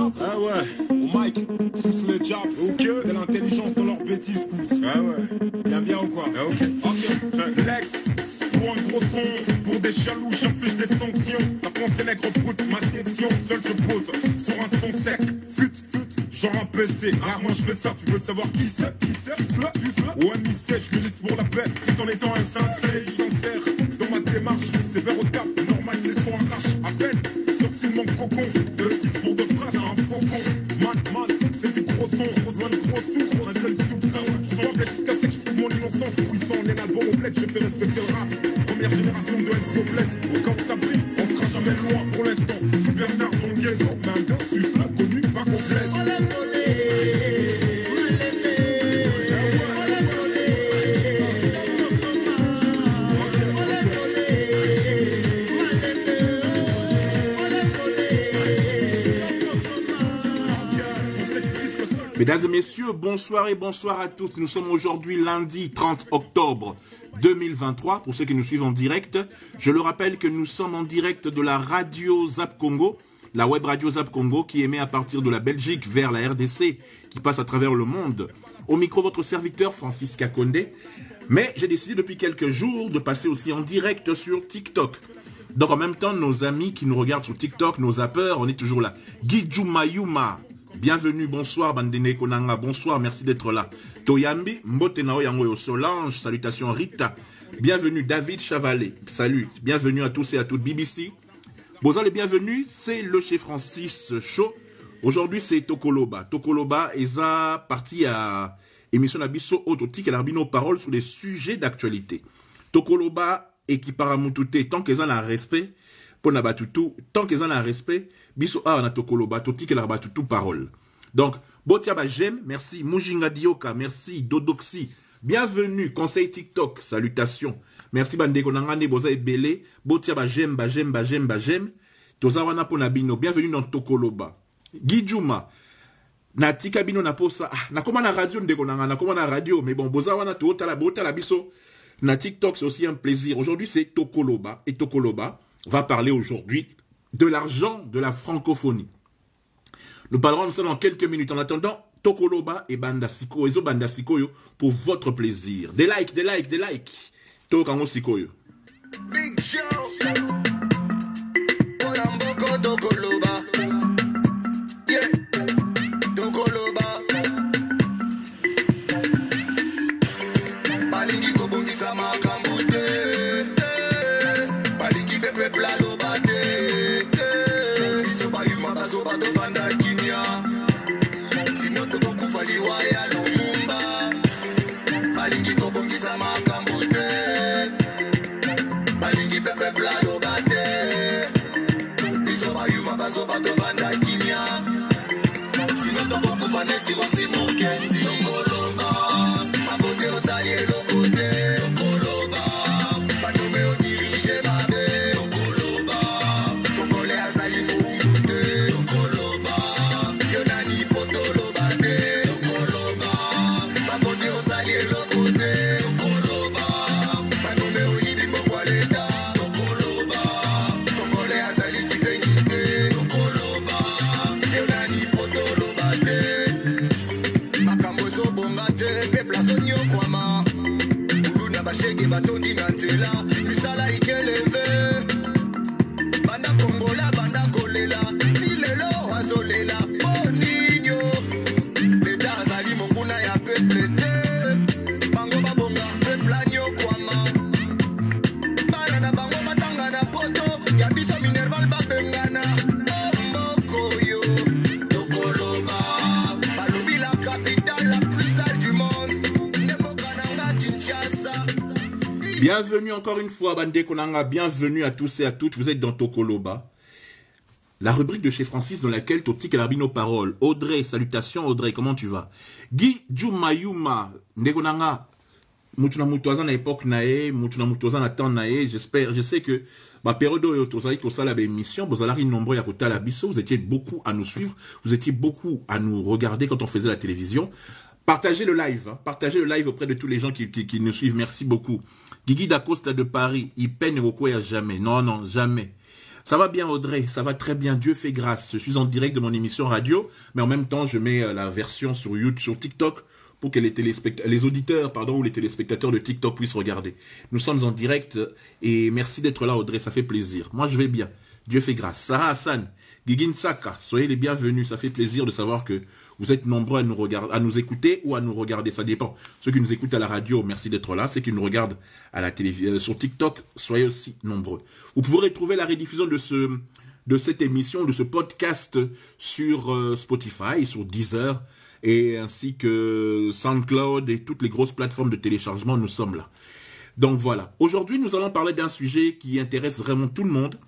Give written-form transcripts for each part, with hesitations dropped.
Ah ouais. Au mic, sous les jobs. Ok. De l'intelligence dans leurs bêtises pousse. Ah ouais. Bien ou quoi? Ah ok. Ok. Lex. Pour un gros son. Pour des jaloux, j'inflige des sanctions. Ta pensée nègre brute, ma section. Seul je pose sur un son sec. Fut. Genre un PC, rarement je fais ça, tu veux savoir qui c'est? Tu fais? Ouais, mi-siège, je milite pour la paix, tout en étant un sincère. Dans ma démarche, c'est vers au taf, normal, c'est son arrache. À peine, sorti de mon cocon, de six pour de phrases, c'est un faucon. Man, c'est du gros son, loin de gros sous, un jeune soupçon. Jusqu'à ce que je trouve mon innocence, puissant, on est l'album au bled, je fais respecter le rap. Première génération de MC au bled, comme ça brille, on sera jamais loin pour l'instant. Superstar dans le ghetto, main de suce, connu, pas complète. Mesdames et messieurs, bonsoir et bonsoir à tous. Nous sommes aujourd'hui lundi 30 octobre 2023. Pour ceux qui nous suivent en direct, je le rappelle que nous sommes en direct de la radio Zap Congo, la web radio Zap Congo qui émet à partir de la Belgique vers la RDC, qui passe à travers le monde. Au micro, votre serviteur Francis Kakonde. Mais j'ai décidé depuis quelques jours de passer aussi en direct sur TikTok. Donc en même temps, nos amis qui nous regardent sur TikTok, nos zappeurs, on est toujours là. Guijou Mayuma. Bienvenue, bonsoir Bandene Konanga, bonsoir, merci d'être là. Toyambi, Mbote Nao Yango Solange, salutations Rita. Bienvenue David Chavalet, salut, bienvenue à tous et à toutes BBC. Bonsoir les bienvenus, c'est le chez Francis Show. Aujourd'hui c'est Tokoloba. Tokoloba est parti à émission Nabiso Autotique et l'arbino parole sur les sujets d'actualité. Tokoloba et qui paramutute, tant qu'ils ont un respect, pour Nabatutu, tant qu'ils ont un respect, biso a na Tokoloba, totique et l'arbatutu parole. Donc, Botiaba j'aime, merci, Mujinga Dioka, merci, Dodoxi, bienvenue, conseil TikTok, salutations, merci Bandeko Nangane, Boza et Belé, Botiaba j'aime, Tozawana Ponabino, bienvenue dans Tokoloba. Guijuma, na tika bino na posa, na koma na radio ndeko nanga, na koma na radio, mais bon, Bozawana to la biso, na TikTok c'est aussi un plaisir. Aujourd'hui c'est Tokoloba, et Tokoloba va parler aujourd'hui de l'argent de la francophonie. Nous parlerons de ça dans quelques minutes. En attendant, Tokoloba et Bandasiko, Ezo Bandasiko pour votre plaisir. Des likes. Tokango Sikoyo. Big Show. Tokoloba. Yeah. Tokoloba. Balingi kobongisa makambute. Balingi pepe plalo bate. Isoba yuma basoba do banda kimia. Sino to boku fali waya lumumba. Balingi kobongisa makambute. Balingi pepe plalo bate. Isoba yuma basoba do banda kimia. Sino to boku fali tiro simo kendi. Tokoloba. Mabote osali elokote. Tokoloba. Banome o dirige babe. Tokoloba. Tokole asali mungute. Tokoloba. Yonani potoloba de. Tokoloba. Mabote osali elokote. Tokoloba. Banome o yibimbo kwa leta. Tokoloba. Tokole asali kisengite. Tokoloba. Yonani potoloba de. Makambo so bongate. Pepla so nyokwama. Uluna bashege batondi na nzela. Misala ikeleve. Banda kongola, banda kolela. Silelo azolela. Boninyo. Leta azali mokuna ya peplete. Bango babonga pepla nyokwama. Bana na bango matanga na poto. Ya biso minerval babengana. Ombokoyo. Tokoloba. Balobi la capitale la plus sale du monde. Nebokananga Kinshasa. Bienvenue encore une fois, Bandé Konanga. Bienvenue à tous et à toutes. Vous êtes dans Tokoloba. La rubrique de chez Francis dans laquelle Totik et l'arbino parole. Audrey, salutations Audrey, comment tu vas? Guy Jumayuma, Ndegonanga, Mutuna Mutuaza na époque nae, Mutuna Mutuaza na temps nae, j'espère, je sais que, période où vous avez ça la émission, vous allez nombreux à côté à la bisso, vous étiez beaucoup à nous suivre, vous étiez beaucoup à nous regarder quand on faisait la télévision. Partagez le live, hein, partagez le live auprès de tous les gens qui nous suivent, merci beaucoup. Guigui Dacosta de Paris, il peine au quoi jamais, non, jamais. Ça va bien Audrey, ça va très bien, Dieu fait grâce. Je suis en direct de mon émission radio, mais en même temps je mets la version sur YouTube, sur TikTok, pour que les auditeurs ou les téléspectateurs de TikTok puissent regarder. Nous sommes en direct et merci d'être là Audrey, ça fait plaisir. Moi je vais bien, Dieu fait grâce. Sarah Hassan, Gigin Saka, soyez les bienvenus, ça fait plaisir de savoir que vous êtes nombreux à nous écouter ou à nous regarder, ça dépend. Ceux qui nous écoutent à la radio, merci d'être là. Ceux qui nous regardent à la télévision, sur TikTok, soyez aussi nombreux. Vous pourrez retrouver la rediffusion de cette émission, de ce podcast sur Spotify, sur Deezer, et ainsi que SoundCloud et toutes les grosses plateformes de téléchargement, nous sommes là. Donc voilà. Aujourd'hui, nous allons parler d'un sujet qui intéresse vraiment tout le monde,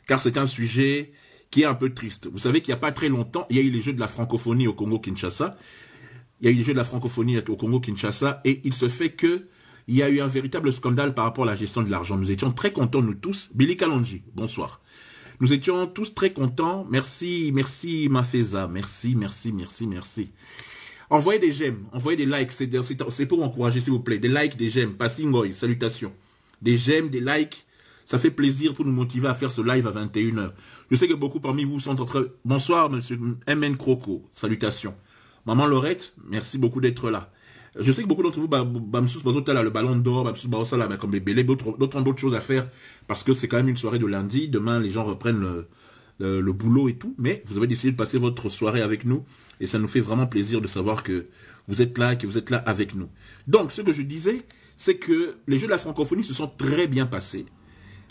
car c'est un sujet qui est un peu triste. Vous savez qu'il n'y a pas très longtemps, il y a eu les Jeux de la francophonie au Congo-Kinshasa. Il y a eu les Jeux de la francophonie au Congo-Kinshasa et il se fait que il y a eu un véritable scandale par rapport à la gestion de l'argent. Nous étions très contents, nous tous. Billy Kalonji, bonsoir. Nous étions tous très contents. Merci, merci Mafeza. Merci. Envoyez des j'aime, envoyez des likes. C'est pour encourager, s'il vous plaît. Des likes, des j'aime. Passingoy, salutations. Des j'aime, des likes. Ça fait plaisir pour nous motiver à faire ce live à 21h. Je sais que beaucoup parmi vous sont en train... Bonsoir, monsieur MN Croco. Salutations. Maman Laurette, merci beaucoup d'être là. Je sais que beaucoup d'entre vous, le ballon d'or, comme les bélés, d'autres choses à faire, parce que c'est quand même une soirée de lundi. Demain, les gens reprennent le boulot et tout. Mais vous avez décidé de passer votre soirée avec nous. Et ça nous fait vraiment plaisir de savoir que vous êtes là, que vous êtes là avec nous. Donc, ce que je disais, c'est que les Jeux de la francophonie se sont très bien passés.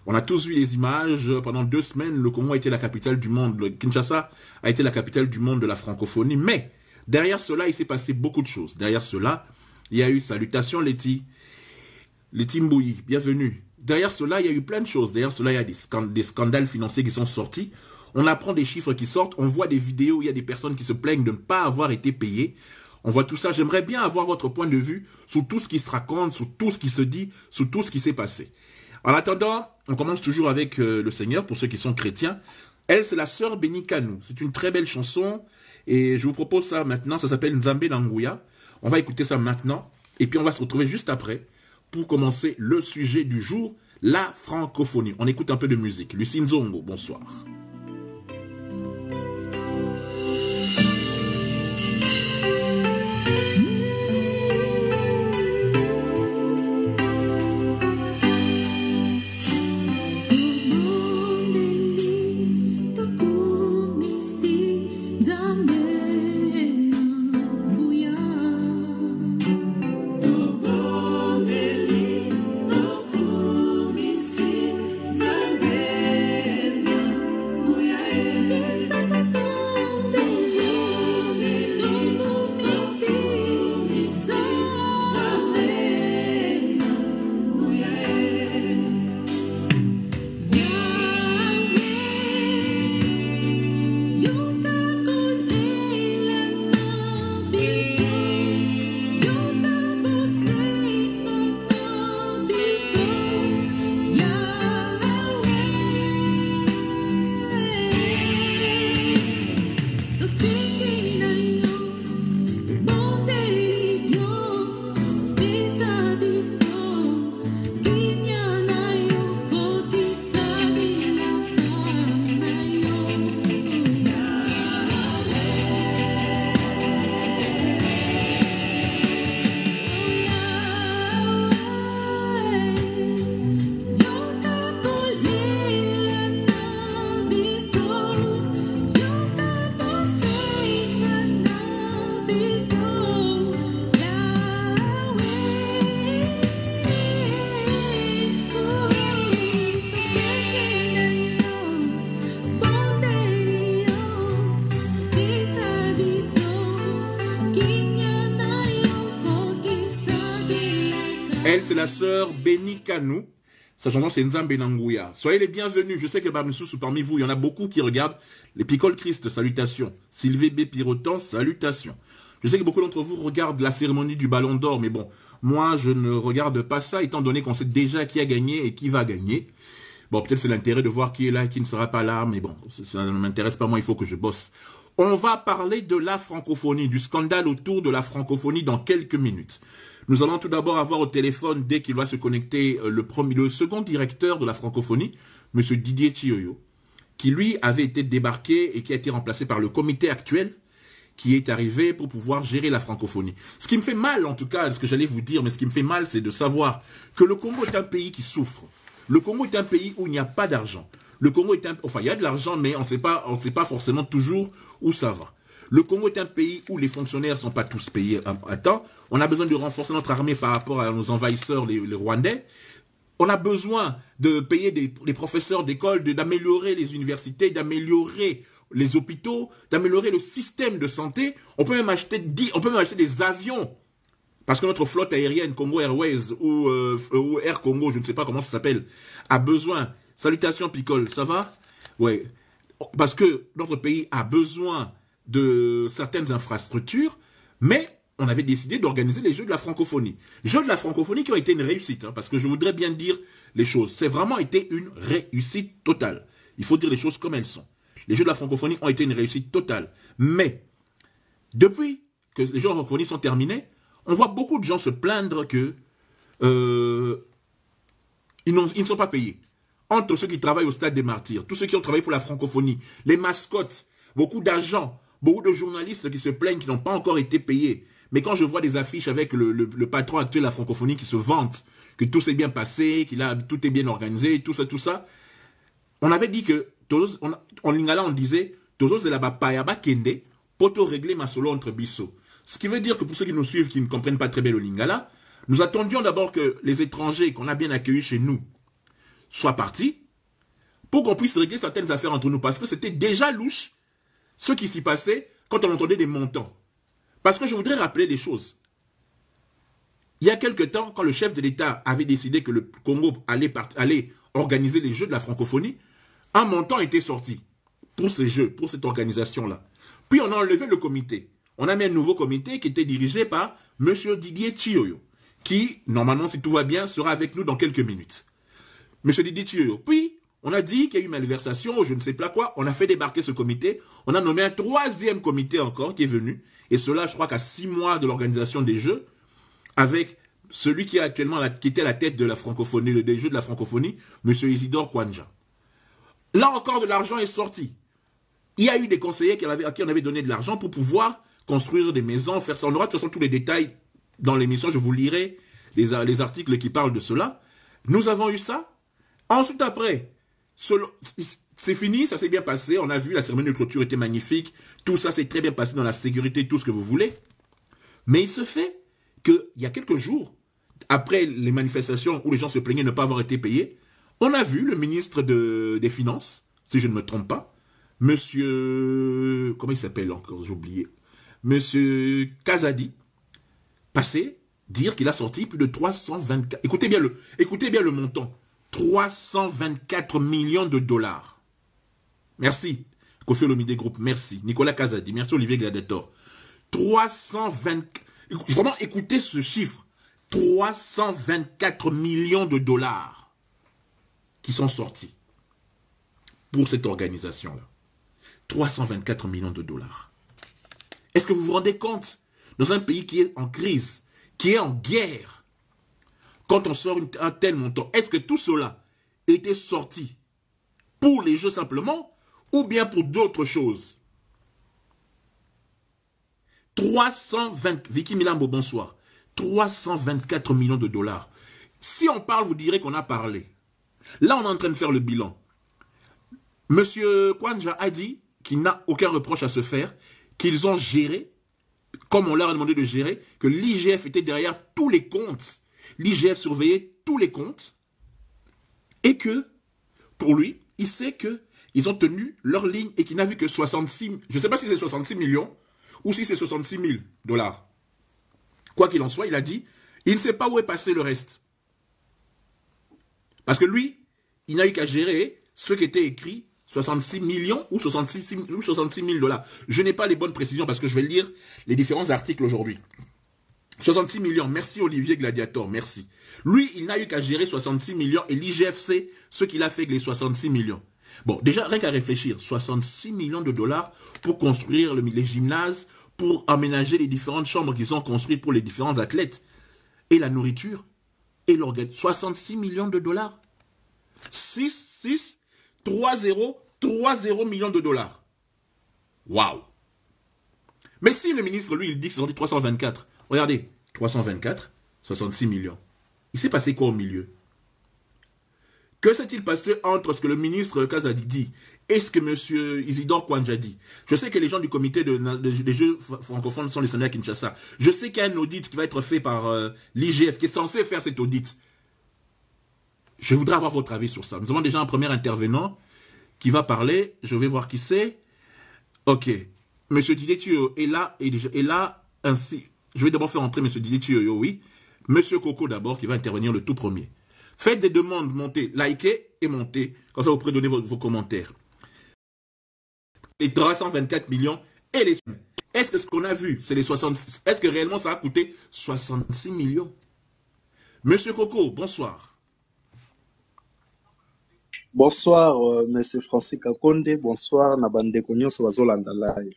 On a tous vu les images. Pendant 2 semaines, le Congo a été la capitale du monde. Kinshasa a été la capitale du monde de la francophonie. Mais derrière cela, il s'est passé beaucoup de choses. Derrière cela, il y a eu salutations Letty Mbouyi, bienvenue. Derrière cela, il y a eu plein de choses. Derrière cela, il y a des scandales financiers qui sont sortis. On apprend des chiffres qui sortent. On voit des vidéos où il y a des personnes qui se plaignent de ne pas avoir été payées. On voit tout ça. J'aimerais bien avoir votre point de vue sur tout ce qui se raconte, sur tout ce qui se dit, sur tout ce qui s'est passé. En attendant, on commence toujours avec le Seigneur, pour ceux qui sont chrétiens. Elle, c'est la sœur Béni Kanou. C'est une très belle chanson. Et je vous propose ça maintenant. Ça s'appelle Nzambe Nanguya. On va écouter ça maintenant. Et puis on va se retrouver juste après pour commencer le sujet du jour, la francophonie. On écoute un peu de musique. Lucie Nzongo, bonsoir. Elle, c'est la sœur Béni Kanou. Sa chanson, c'est Nzambe Nanguya. Soyez les bienvenus. Je sais que parmi vous, il y en a beaucoup qui regardent les Picole Christ. Salutations. Sylvie B. Pirotan, salutations. Je sais que beaucoup d'entre vous regardent la cérémonie du Ballon d'Or, mais bon, moi, je ne regarde pas ça, étant donné qu'on sait déjà qui a gagné et qui va gagner. Bon, peut-être c'est l'intérêt de voir qui est là et qui ne sera pas là, mais bon, ça ne m'intéresse pas, moi, il faut que je bosse. On va parler de la francophonie, du scandale autour de la francophonie dans quelques minutes. Nous allons tout d'abord avoir au téléphone, dès qu'il va se connecter, le second directeur de la francophonie, M. Didier Chioyo. qui lui avait été débarqué et qui a été remplacé par le comité actuel qui est arrivé pour pouvoir gérer la francophonie. Ce qui me fait mal, en tout cas, ce que j'allais vous dire, mais ce qui me fait mal, c'est de savoir que le Congo est un pays qui souffre. Le Congo est un pays où il n'y a pas d'argent. Le Congo est un... Enfin, il y a de l'argent, mais on ne sait pas forcément toujours où ça va. Le Congo est un pays où les fonctionnaires ne sont pas tous payés à temps. On a besoin de renforcer notre armée par rapport à nos envahisseurs, les Rwandais. On a besoin de payer des professeurs d'école, d'améliorer les universités, d'améliorer les hôpitaux, d'améliorer le système de santé. On peut même acheter des avions. Parce que notre flotte aérienne, Congo Airways ou Air Congo, je ne sais pas comment ça s'appelle, a besoin. Salutations Picole, ça va? Ouais. Parce que notre pays a besoin de certaines infrastructures, mais on avait décidé d'organiser les Jeux de la francophonie. Jeux de la francophonie qui ont été une réussite, parce que je voudrais bien dire les choses. C'est vraiment été une réussite totale. Il faut dire les choses comme elles sont. Les Jeux de la francophonie ont été une réussite totale. Mais, depuis que les Jeux de la francophonie sont terminés, on voit beaucoup de gens se plaindre que ils ne sont pas payés. Entre ceux qui travaillent au Stade des Martyrs, tous ceux qui ont travaillé pour la francophonie, les mascottes, beaucoup d'agents, beaucoup de journalistes qui se plaignent qui n'ont pas encore été payés. Mais quand je vois des affiches avec le patron actuel de la francophonie qui se vante que tout s'est bien passé, tout est bien organisé, tout ça, on avait dit que, en lingala on disait, Tozo zelaba payaba kende, poto régler ma solo entre bisso. Ce qui veut dire que pour ceux qui nous suivent, qui ne comprennent pas très bien le lingala, nous attendions d'abord que les étrangers qu'on a bien accueillis chez nous soient partis pour qu'on puisse régler certaines affaires entre nous. Parce que c'était déjà louche ce qui s'y passait quand on entendait des montants. Parce que je voudrais rappeler des choses. Il y a quelque temps, quand le chef de l'État avait décidé que le Congo allait organiser les Jeux de la francophonie, un montant était sorti pour ces Jeux, pour cette organisation-là. Puis on a enlevé le comité. On a mis un nouveau comité qui était dirigé par M. Didier Chioyo, qui, normalement, si tout va bien, sera avec nous dans quelques minutes. M. Didier Chioyo. Puis, on a dit qu'il y a eu malversation, je ne sais pas quoi, on a fait débarquer ce comité, on a nommé un troisième comité encore qui est venu, et cela, je crois qu'à 6 mois de l'organisation des Jeux, avec celui qui est actuellement qui était à la tête de la francophonie, des Jeux de la francophonie, M. Isidore Kwanja. Là encore, de l'argent est sorti. Il y a eu des conseillers à qui on avait donné de l'argent pour pouvoir construire des maisons, faire ça. On aura de toute façon tous les détails dans l'émission, je vous lirai les articles qui parlent de cela. Nous avons eu ça. Ensuite, après, c'est fini, ça s'est bien passé. On a vu, la cérémonie de clôture était magnifique. Tout ça s'est très bien passé dans la sécurité, tout ce que vous voulez. Mais il se fait qu'il y a quelques jours, après les manifestations où les gens se plaignaient de ne pas avoir été payés, on a vu le ministre des Finances, si je ne me trompe pas, monsieur... Comment il s'appelle encore? J'ai oublié. Monsieur Kazadi, passer, dire qu'il a sorti plus de 324... Écoutez bien le montant. 324 millions de dollars. Merci. Kofi Olomide Group, merci. Nicolas Kazadi, merci Olivier Gladiator. 320... Vraiment, écoutez ce chiffre. 324 millions de dollars qui sont sortis pour cette organisation-là. 324 millions de dollars. Est-ce que vous vous rendez compte, dans un pays qui est en crise, qui est en guerre, quand on sort un tel montant, est-ce que tout cela était sorti pour les Jeux simplement ou bien pour d'autres choses? 320, Vicky Milambo, bonsoir. 324 millions de dollars. Si on parle, vous direz qu'on a parlé. Là, on est en train de faire le bilan. Monsieur Kwanja a dit qu'il n'a aucun reproche à se faire, qu'ils ont géré, comme on leur a demandé de gérer, que l'IGF était derrière tous les comptes. L'IGF surveillait tous les comptes. Et que, pour lui, il sait qu'ils ont tenu leur ligne et qu'il n'a vu que 66... Je ne sais pas si c'est 66 millions ou si c'est 66 000 dollars. Quoi qu'il en soit, il a dit, il ne sait pas où est passé le reste. Parce que lui, il n'a eu qu'à gérer ce qui était écrit, 66 millions ou 66 000 dollars. Je n'ai pas les bonnes précisions parce que je vais lire les différents articles aujourd'hui. 66 millions, merci Olivier Gladiator, merci. Lui, il n'a eu qu'à gérer 66 millions et l'IGF sait ce qu'il a fait avec les 66 millions. Bon, déjà, rien qu'à réfléchir, 66 millions de dollars pour construire les gymnases, pour aménager les différentes chambres qu'ils ont construites pour les différents athlètes, et la nourriture, et l'organe. 66 millions de dollars. 6, 6, 3, 0, 3,0 millions de dollars. Waouh. Mais si le ministre, lui, il dit que c'est 324, regardez, 324, 66 millions. Il s'est passé quoi au milieu? Que s'est-il passé entre ce que le ministre Kazadi dit et ce que M. Isidore Kwanja dit? Je sais que les gens du comité des Jeux francophones sont les à Kinshasa. Je sais qu'il y a un audit qui va être fait par l'IGF, qui est censé faire cet audit. Je voudrais avoir votre avis sur ça. Nous avons déjà un premier intervenant qui va parler. Je vais voir qui c'est. Ok. M. Didier Tuyo est là, ainsi. Je vais d'abord faire entrer M. Didier Tuyo, oui. M. Coco d'abord, qui va intervenir le tout premier. Faites des demandes, montez, likez et montez. Comme ça, vous pourrez donner vos commentaires. Les 324 millions et les... Est-ce que ce qu'on a vu, c'est les 66... Est-ce que réellement ça a coûté 66 millions? Monsieur Coco, bonsoir. Bonsoir, Monsieur Francis Kakonde. Bonsoir, Nabande Konyo, Swazolanda Live.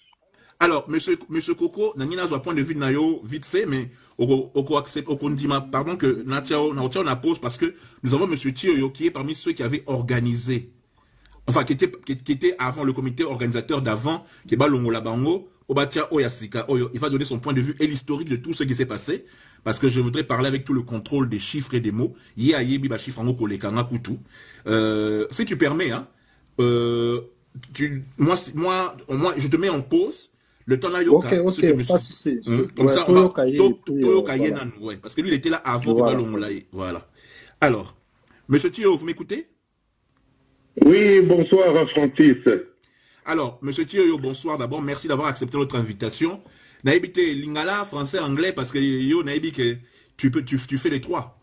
Alors, monsieur Coco, Nanina a point de vue Nayo vite fait, mais Oko accepte, Oko Ndima, pardon que Natiao na pause parce que nous avons monsieur Thioyo qui est parmi ceux qui avaient organisé, enfin qui était avant le comité organisateur d'avant, qui est Balongo Labango, Obatia Oyasika Oyo. Il va donner son point de vue et l'historique de tout ce qui s'est passé, parce que je voudrais parler avec tout le contrôle des chiffres et des mots. Yé aye biba chiffre en oko lekanga kutu. Si tu permets, hein, moi, je te mets en pause. Le temps là, ok, pas de souci. Comme ça, on va... Ouais, parce que lui, il était là avant que Balongo. Voilà. Alors, monsieur Thio, vous m'écoutez? Oui, bonsoir, Francis. Alors, monsieur Thio, bonsoir d'abord. Merci d'avoir accepté notre invitation. Naïbite Lingala, français, anglais, parce que yo, Naïbi, tu fais les trois.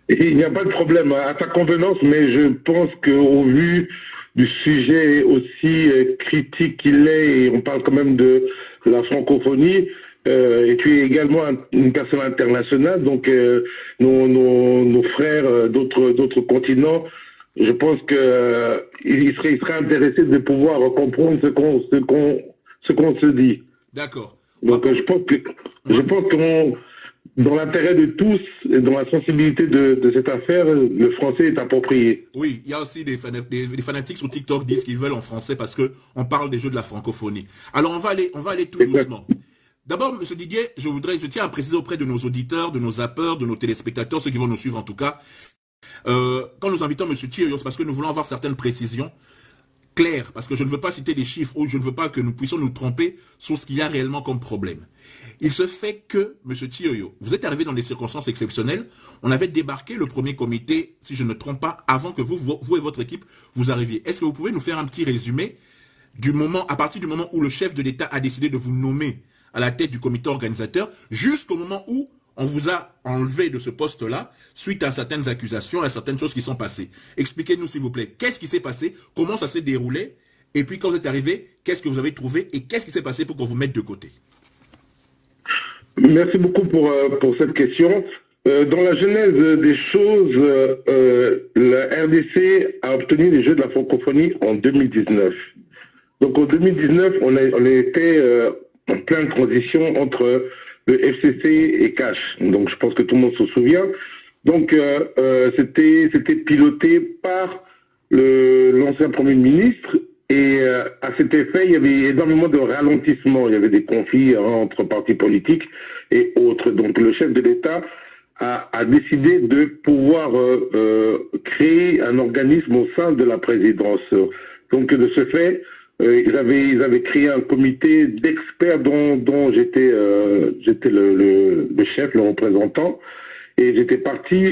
Il n'y a pas de problème, à ta convenance, mais je pense qu'au vu du sujet aussi critique qu'il est, et on parle quand même de la francophonie, et tu es également une personne internationale, donc nos frères d'autres continents, je pense qu'il serait intéressé de pouvoir comprendre ce qu'on se dit. D'accord. Donc je pense que dans l'intérêt de tous et dans la sensibilité de cette affaire, le français est approprié. Oui, il y a aussi des fanatiques sur TikTok disent qu'ils veulent en français parce que on parle des jeux de la francophonie. Alors on va aller tout doucement. D'abord, monsieur Didier, je tiens à préciser auprès de nos auditeurs, de nos zappeurs, de nos téléspectateurs, ceux qui vont nous suivre en tout cas, quand nous invitons monsieur Thio, c'est parce que nous voulons avoir certaines précisions claires, parce que je ne veux pas citer des chiffres ou je ne veux pas que nous puissions nous tromper sur ce qu'il y a réellement comme problème. Il se fait que, monsieur Thioyo, vous êtes arrivé dans des circonstances exceptionnelles. On avait débarqué le premier comité, si je ne me trompe pas, avant que vous et votre équipe, vous arriviez. Est-ce que vous pouvez nous faire un petit résumé à partir du moment où le chef de l'État a décidé de vous nommer à la tête du comité organisateur, jusqu'au moment où on vous a enlevé de ce poste-là, suite à certaines accusations, à certaines choses qui sont passées. Expliquez-nous, s'il vous plaît, qu'est-ce qui s'est passé, comment ça s'est déroulé, et puis quand vous êtes arrivé, qu'est-ce que vous avez trouvé, et qu'est-ce qui s'est passé pour qu'on vous mette de côté? Merci beaucoup pour cette question. Dans la genèse des choses, la RDC a obtenu les Jeux de la francophonie en 2019. Donc en 2019, on était en pleine transition entre le FCC et Cash. Donc je pense que tout le monde se souvient. Donc c'était piloté par l'ancien Premier ministre. Et à cet effet, il y avait énormément de ralentissements. Il y avait des conflits entre partis politiques et autres. Donc le chef de l'État a décidé de pouvoir créer un organisme au sein de la présidence. Donc de ce fait, ils avaient créé un comité d'experts dont j'étais le chef, le représentant. Et j'étais parti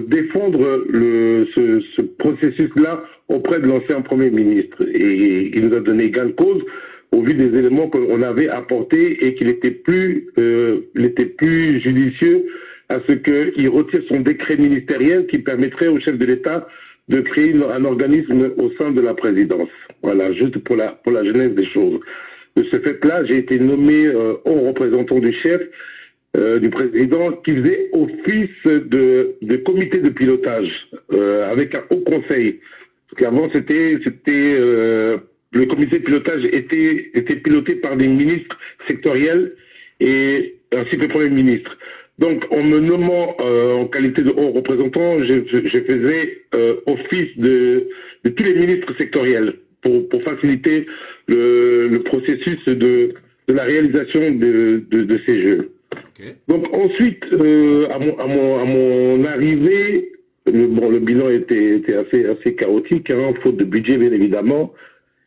défendre ce processus-là auprès de l'ancien Premier ministre. Et il nous a donné gain de cause au vu des éléments qu'on avait apportés et qu'il était plus judicieux à ce qu'il retire son décret ministériel qui permettrait au chef de l'État de créer un organisme au sein de la présidence. Voilà, juste pour la genèse des choses. De ce fait-là, j'ai été nommé haut représentant du chef, du président, qui faisait office de comité de pilotage avec un haut conseil. Parce qu'avant, le comité de pilotage était piloté par des ministres sectoriels ainsi que le Premier ministre. Donc, en me nommant en qualité de haut représentant, je faisais office de tous les ministres sectoriels pour faciliter le processus de la réalisation de ces jeux. Okay. Donc ensuite, à mon arrivée, le bilan était assez chaotique, hein, faute de budget bien évidemment,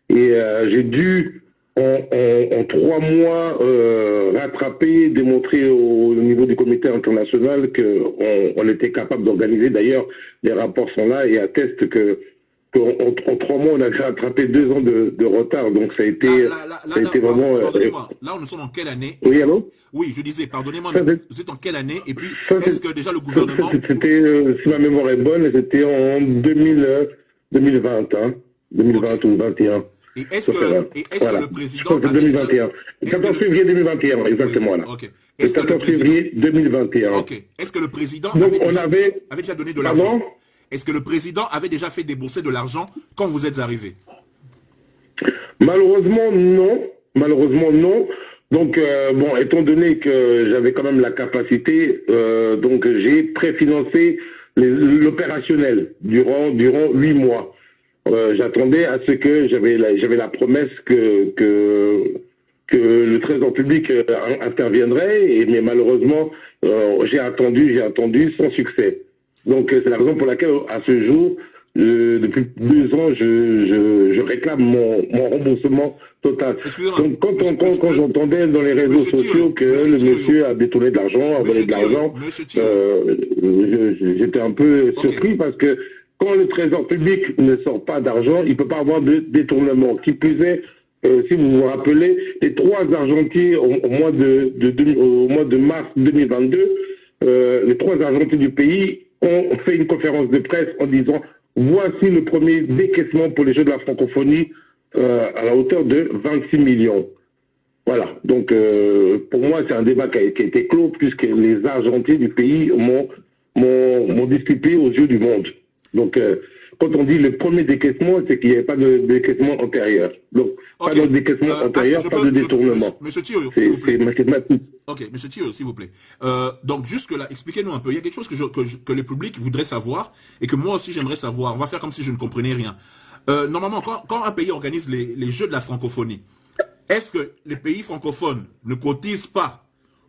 et j'ai dû en 3 mois rattraper, démontrer au niveau du comité international qu'on était capable d'organiser. D'ailleurs, les rapports sont là et attestent qu'en 3 mois, on a rattrapé 2 ans de retard. Donc, ça a été, vraiment... Pardonnez-moi, là, nous sommes en quelle année? Oui, allô? Oui, je disais, pardonnez-moi, vous êtes en quelle année? Et puis, est-ce que déjà le gouvernement... C'était, si ma mémoire est bonne, c'était en 2020, hein, 2020 okay. Ou 2021. Et est-ce que le président... Je crois que 2021. 14 février 2021, exactement, oui, là. Okay. Le 14 février 2021. Ok. Est-ce que le président avait déjà donné de l'argent? Est-ce que le président avait déjà fait débourser de l'argent quand vous êtes arrivé? Malheureusement, non. Malheureusement, non. Donc, bon, étant donné que j'avais quand même la capacité, donc j'ai préfinancé l'opérationnel durant 8 mois. J'attendais à ce que j'avais la promesse que le Trésor public interviendrait, mais malheureusement, j'ai attendu sans succès. Donc, c'est la raison pour laquelle, à ce jour, depuis 2 ans, je réclame mon remboursement total. Donc, quand j'entendais dans les réseaux sociaux que le monsieur a détourné de l'argent, a volé de l'argent, j'étais un peu surpris parce que quand le Trésor public ne sort pas d'argent, il ne peut pas avoir de détournement. Qui plus est, si vous vous rappelez, les 3 argentiers au mois de mars 2022, les 3 argentiers du pays ont fait une conférence de presse en disant « Voici le premier décaissement pour les Jeux de la francophonie à la hauteur de 26 millions. » Voilà. Donc, pour moi, c'est un débat qui a été clos puisque les argentiers du pays m'ont disculpé aux yeux du monde. Donc, quand on dit le premier décaissement, c'est qu'il n'y avait pas de décaissement antérieur. Donc, pas de décaissement antérieur, pas de détournement. Monsieur Thio, s'il vous plaît. C'est mathématique. Ok, monsieur Thio, s'il vous plaît. Donc, jusque-là, expliquez-nous un peu. Il y a quelque chose que le public voudrait savoir et que moi aussi j'aimerais savoir. On va faire comme si je ne comprenais rien. Normalement, quand un pays organise les Jeux de la francophonie, est-ce que les pays francophones ne cotisent pas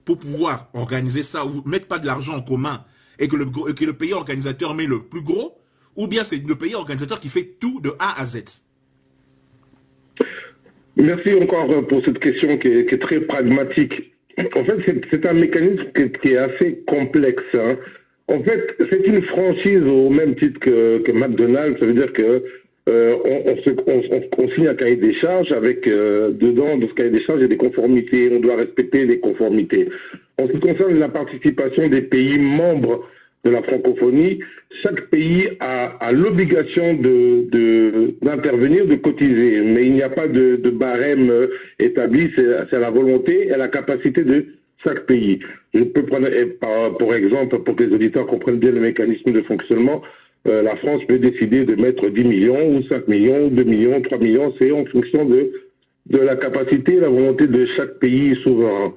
pour pouvoir organiser ça ou mettent pas de l'argent en commun et que le pays organisateur met le plus gros? Ou bien c'est le pays organisateur qui fait tout de A à Z? Merci encore pour cette question qui est très pragmatique. En fait, c'est un mécanisme qui est assez complexe. Hein. En fait, c'est une franchise au même titre que McDonald's. Ça veut dire que on signe un cahier des charges avec dedans, dans ce cahier des charges, il y a des conformités. On doit respecter les conformités. En ce qui concerne la participation des pays membres de la francophonie, chaque pays a l'obligation d'intervenir, de cotiser, mais il n'y a pas de barème établi, c'est la volonté et la capacité de chaque pays. Je peux prendre, pour exemple, pour que les auditeurs comprennent bien le mécanisme de fonctionnement, la France peut décider de mettre 10 millions, ou 5 millions, ou 2 millions, 3 millions, c'est en fonction de la capacité et la volonté de chaque pays souverain.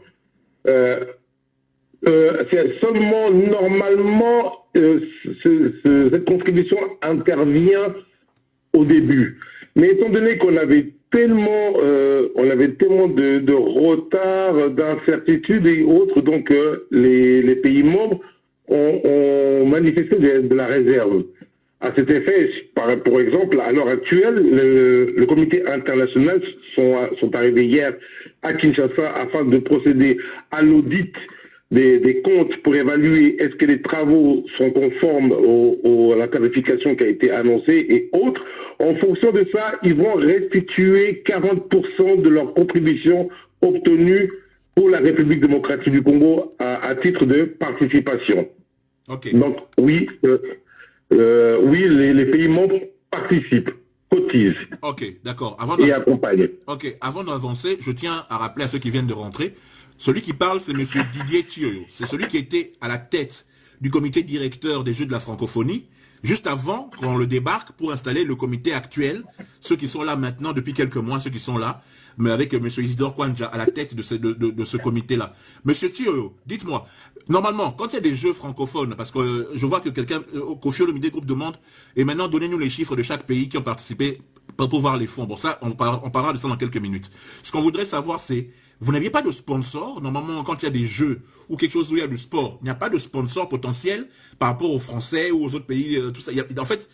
C'est seulement normalement cette contribution intervient au début. Mais étant donné qu'on avait tellement de retard, d'incertitudes et autres, donc les pays membres ont manifesté de la réserve. À cet effet, pour exemple, à l'heure actuelle, le comité international sont arrivés hier à Kinshasa afin de procéder à l'audit des comptes pour évaluer est-ce que les travaux sont conformes à la tarification qui a été annoncée et autres. En fonction de ça, ils vont restituer 40% de leur contribution obtenue pour la République démocratique du Congo à titre de participation. Okay. Donc oui, les pays membres participent, cotisent. Ok, d'accord. Et accompagnent. Ok, avant d'avancer, je tiens à rappeler à ceux qui viennent de rentrer, celui qui parle, c'est M. Didier Thioyo. C'est celui qui était à la tête du comité directeur des Jeux de la francophonie, juste avant qu'on le débarque pour installer le comité actuel, ceux qui sont là maintenant depuis quelques mois, ceux qui sont là, mais avec M. Isidore Kwanja à la tête de ce comité-là. Monsieur Thio, dites-moi, normalement, quand il y a des jeux francophones, parce que je vois que quelqu'un, Kofi Olomide Group demande, et maintenant donnez-nous les chiffres de chaque pays qui ont participé pour voir les fonds. Bon, ça, on parlera de ça dans quelques minutes. Ce qu'on voudrait savoir, c'est, vous n'aviez pas de sponsor. Normalement, quand il y a des jeux ou quelque chose où il y a du sport, il n'y a pas de sponsor potentiel par rapport aux Français ou aux autres pays, tout ça. En fait,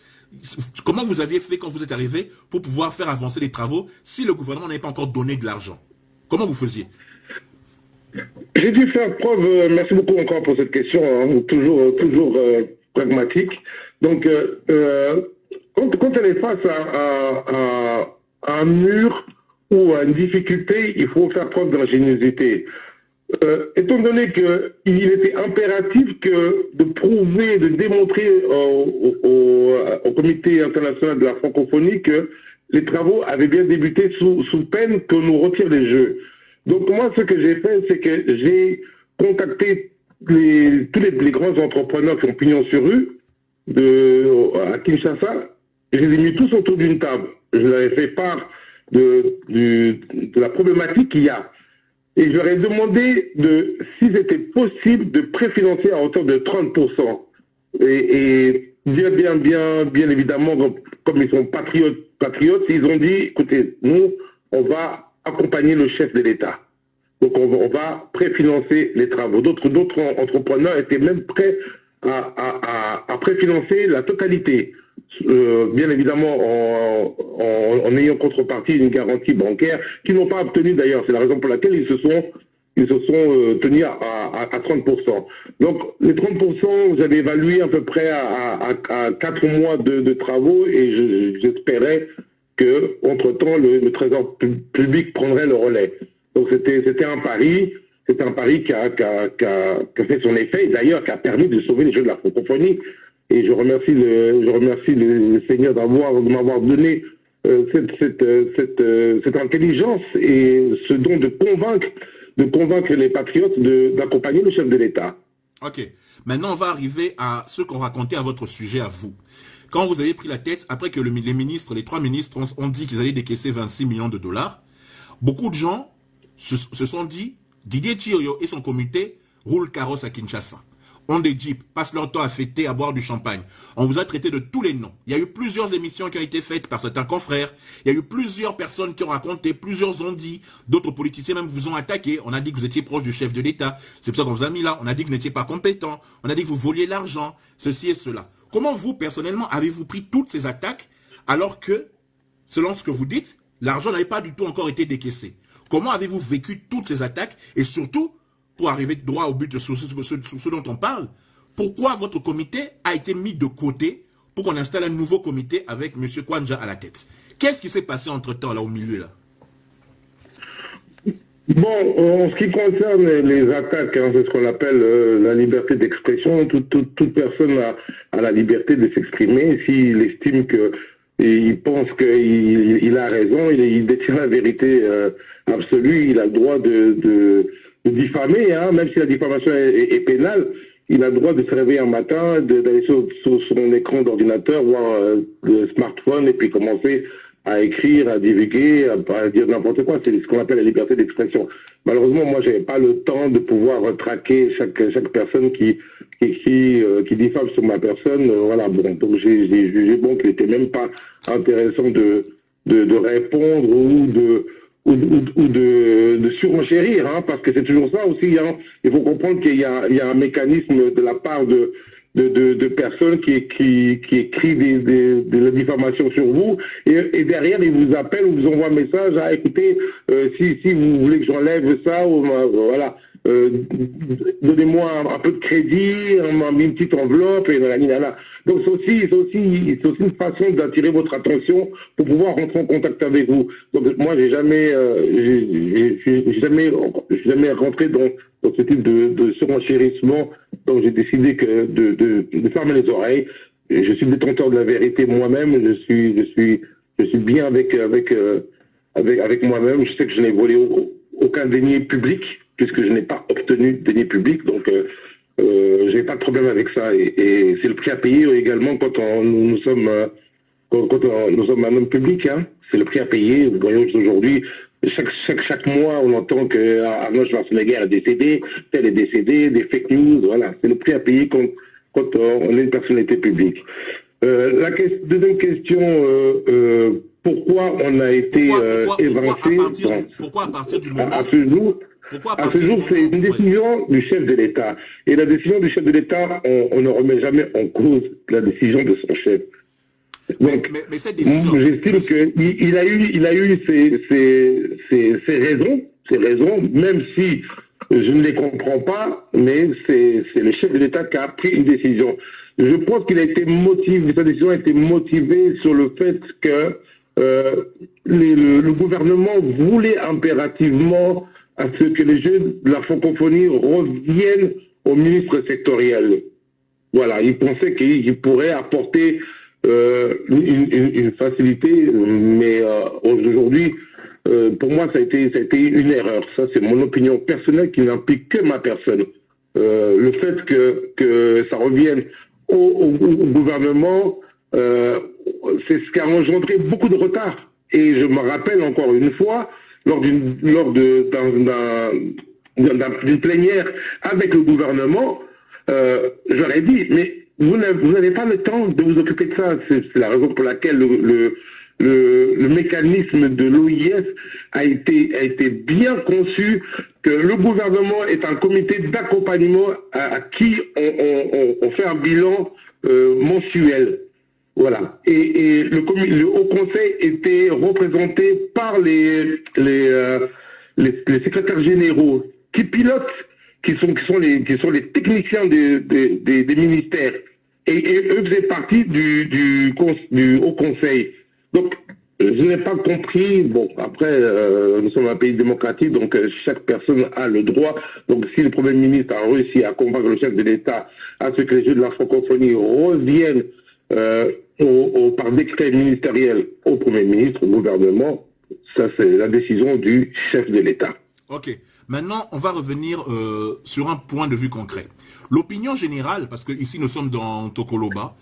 comment vous aviez fait quand vous êtes arrivé pour pouvoir faire avancer les travaux si le gouvernement n'avait pas encore donné de l'argent? Comment vous faisiez? J'ai dû faire preuve, merci beaucoup encore pour cette question, hein, toujours pragmatique. Donc, quand elle est face à un mur ou à une difficulté, il faut faire preuve d'ingéniosité. Étant donné qu'il était impératif de prouver, de démontrer au Comité international de la francophonie que les travaux avaient bien débuté sous peine qu'on nous retire les jeux. Donc moi, ce que j'ai fait, c'est que j'ai contacté tous les grands entrepreneurs qui ont pignon sur rue à Kinshasa. Je les ai mis tous autour d'une table. Je leur ai fait part de la problématique qu'il y a. Et je leur ai demandé s'il était possible de préfinancer à hauteur de 30%. Et bien évidemment, comme ils sont patriotes, ils ont dit, écoutez, nous, on va accompagner le chef de l'État. Donc on va préfinancer les travaux. D'autres entrepreneurs étaient même prêts à préfinancer la totalité. Bien évidemment en ayant contrepartie une garantie bancaire qu'ils n'ont pas obtenue d'ailleurs. C'est la raison pour laquelle ils se sont tenus à 30%. Donc les 30%, j'avais évalué à peu près à 4 mois de travaux et j'espérais que entre-temps le Trésor public prendrait le relais. Donc c'était un pari. C'est un pari qui a fait son effet, et d'ailleurs qui a permis de sauver les Jeux de la francophonie. Et je remercie le Seigneur de m'avoir donné cette intelligence et ce don de convaincre les patriotes d'accompagner le chef de l'État. Ok. Maintenant, on va arriver à ce qu'on racontait à votre sujet, à vous. Quand vous avez pris la tête, après que les 3 ministres ont dit qu'ils allaient décaisser 26 millions de dollars, beaucoup de gens se sont dit, Didier Thioyo et son comité roulent carrosse à Kinshasa. Ont des jeeps, passent leur temps à fêter, à boire du champagne. On vous a traité de tous les noms. Il y a eu plusieurs émissions qui ont été faites par certains confrères. Il y a eu plusieurs personnes qui ont raconté, plusieurs ont dit, d'autres politiciens même vous ont attaqué. On a dit que vous étiez proche du chef de l'État. C'est pour ça qu'on vous a mis là. On a dit que vous n'étiez pas compétent. On a dit que vous voliez l'argent, ceci et cela. Comment vous, personnellement, avez-vous pris toutes ces attaques alors que, selon ce que vous dites, l'argent n'avait pas du tout encore été décaissé? Comment avez-vous vécu toutes ces attaques? Et surtout, pour arriver droit au but sur ce dont on parle, pourquoi votre comité a été mis de côté pour qu'on installe un nouveau comité avec M. Kwanja à la tête? Qu'est-ce qui s'est passé entre-temps, là, au milieu, là? Bon, en ce qui concerne les attaques, hein, c'est ce qu'on appelle la liberté d'expression. Toute personne a la liberté de s'exprimer. S'il estime il pense qu'il a raison, il détient la vérité absolue, il a le droit de diffamer, hein, même si la diffamation est pénale, il a le droit de se réveiller un matin, d'aller sur son écran d'ordinateur, voir le smartphone et puis commencer à écrire, à divulguer, à dire n'importe quoi. C'est ce qu'on appelle la liberté d'expression. Malheureusement, moi, j'avais pas le temps de pouvoir traquer chaque personne qui diffame sur ma personne. Voilà. Bon, donc j'ai jugé bon qu'il était même pas intéressant de répondre ou de surenchérir, hein, parce que c'est toujours ça aussi. Hein. Il faut comprendre qu'il y a un mécanisme de la part de personnes qui écrivent de la diffamation sur vous et derrière ils vous appellent ou vous envoient un message, ah écoutez, si vous voulez que j'enlève ça, ou voilà, donnez-moi un peu de crédit, une petite enveloppe et là. Donc c'est aussi une façon d'attirer votre attention pour pouvoir rentrer en contact avec vous. Donc moi j'ai jamais rentré dans ce type de surenchérissement. Donc j'ai décidé de fermer les oreilles. Et je suis détenteur de la vérité moi-même. Je suis bien avec moi-même. Je sais que je n'ai volé aucun denier public puisque je n'ai pas obtenu de denier public. Donc J'ai pas de problème avec ça. Et c'est le prix à payer également quand nous sommes un homme public. Hein. C'est le prix à payer. Vous voyez aujourd'hui, chaque mois, on entend que Arnold Schwarzenegger est décédé, tel est décédé, des fake news. Voilà, c'est le prix à payer quand on est une personnalité publique. Deuxième question, pourquoi on a été évincé pourquoi à partir du moment à ce jour? À ce jour, c'est une décision du chef de l'État. Et la décision du chef de l'État, on ne remet jamais en cause la décision de son chef. Donc, mais cette décision, j'estime qu'il a eu ses raisons, même si je ne les comprends pas, mais c'est le chef de l'État qui a pris une décision. Je pense qu'il a été motivé, sa décision a été motivée sur le fait que le gouvernement voulait impérativement à ce que les jeunes de la francophonie reviennent au ministre sectoriel. Voilà, il pensait qu'il pourrait apporter une facilité, mais aujourd'hui, pour moi, ça a été une erreur. Ça, c'est mon opinion personnelle qui n'implique que ma personne. Le fait que ça revienne au gouvernement, c'est ce qui a engendré beaucoup de retard. Et je me rappelle encore une fois, lors d'une plénière avec le gouvernement, j'aurais dit, mais vous n'avez pas le temps de vous occuper de ça. C'est la raison pour laquelle le mécanisme de l'OIS a été bien conçu, que le gouvernement est un comité d'accompagnement à qui on fait un bilan mensuel. Voilà. Et le Haut Conseil était représenté par les secrétaires généraux qui pilotent, qui sont les techniciens des ministères. Et eux faisaient partie du Haut Conseil. Donc, je n'ai pas compris. Bon, après, nous sommes un pays démocratique, donc chaque personne a le droit. Donc, si le Premier ministre a réussi à convaincre le chef de l'État à ce que les Jeux de la francophonie reviennent par décret ministériel au Premier ministre, au gouvernement, ça c'est la décision du chef de l'État. Ok. Maintenant, on va revenir sur un point de vue concret. L'opinion générale, parce que ici nous sommes dans Tokoloba,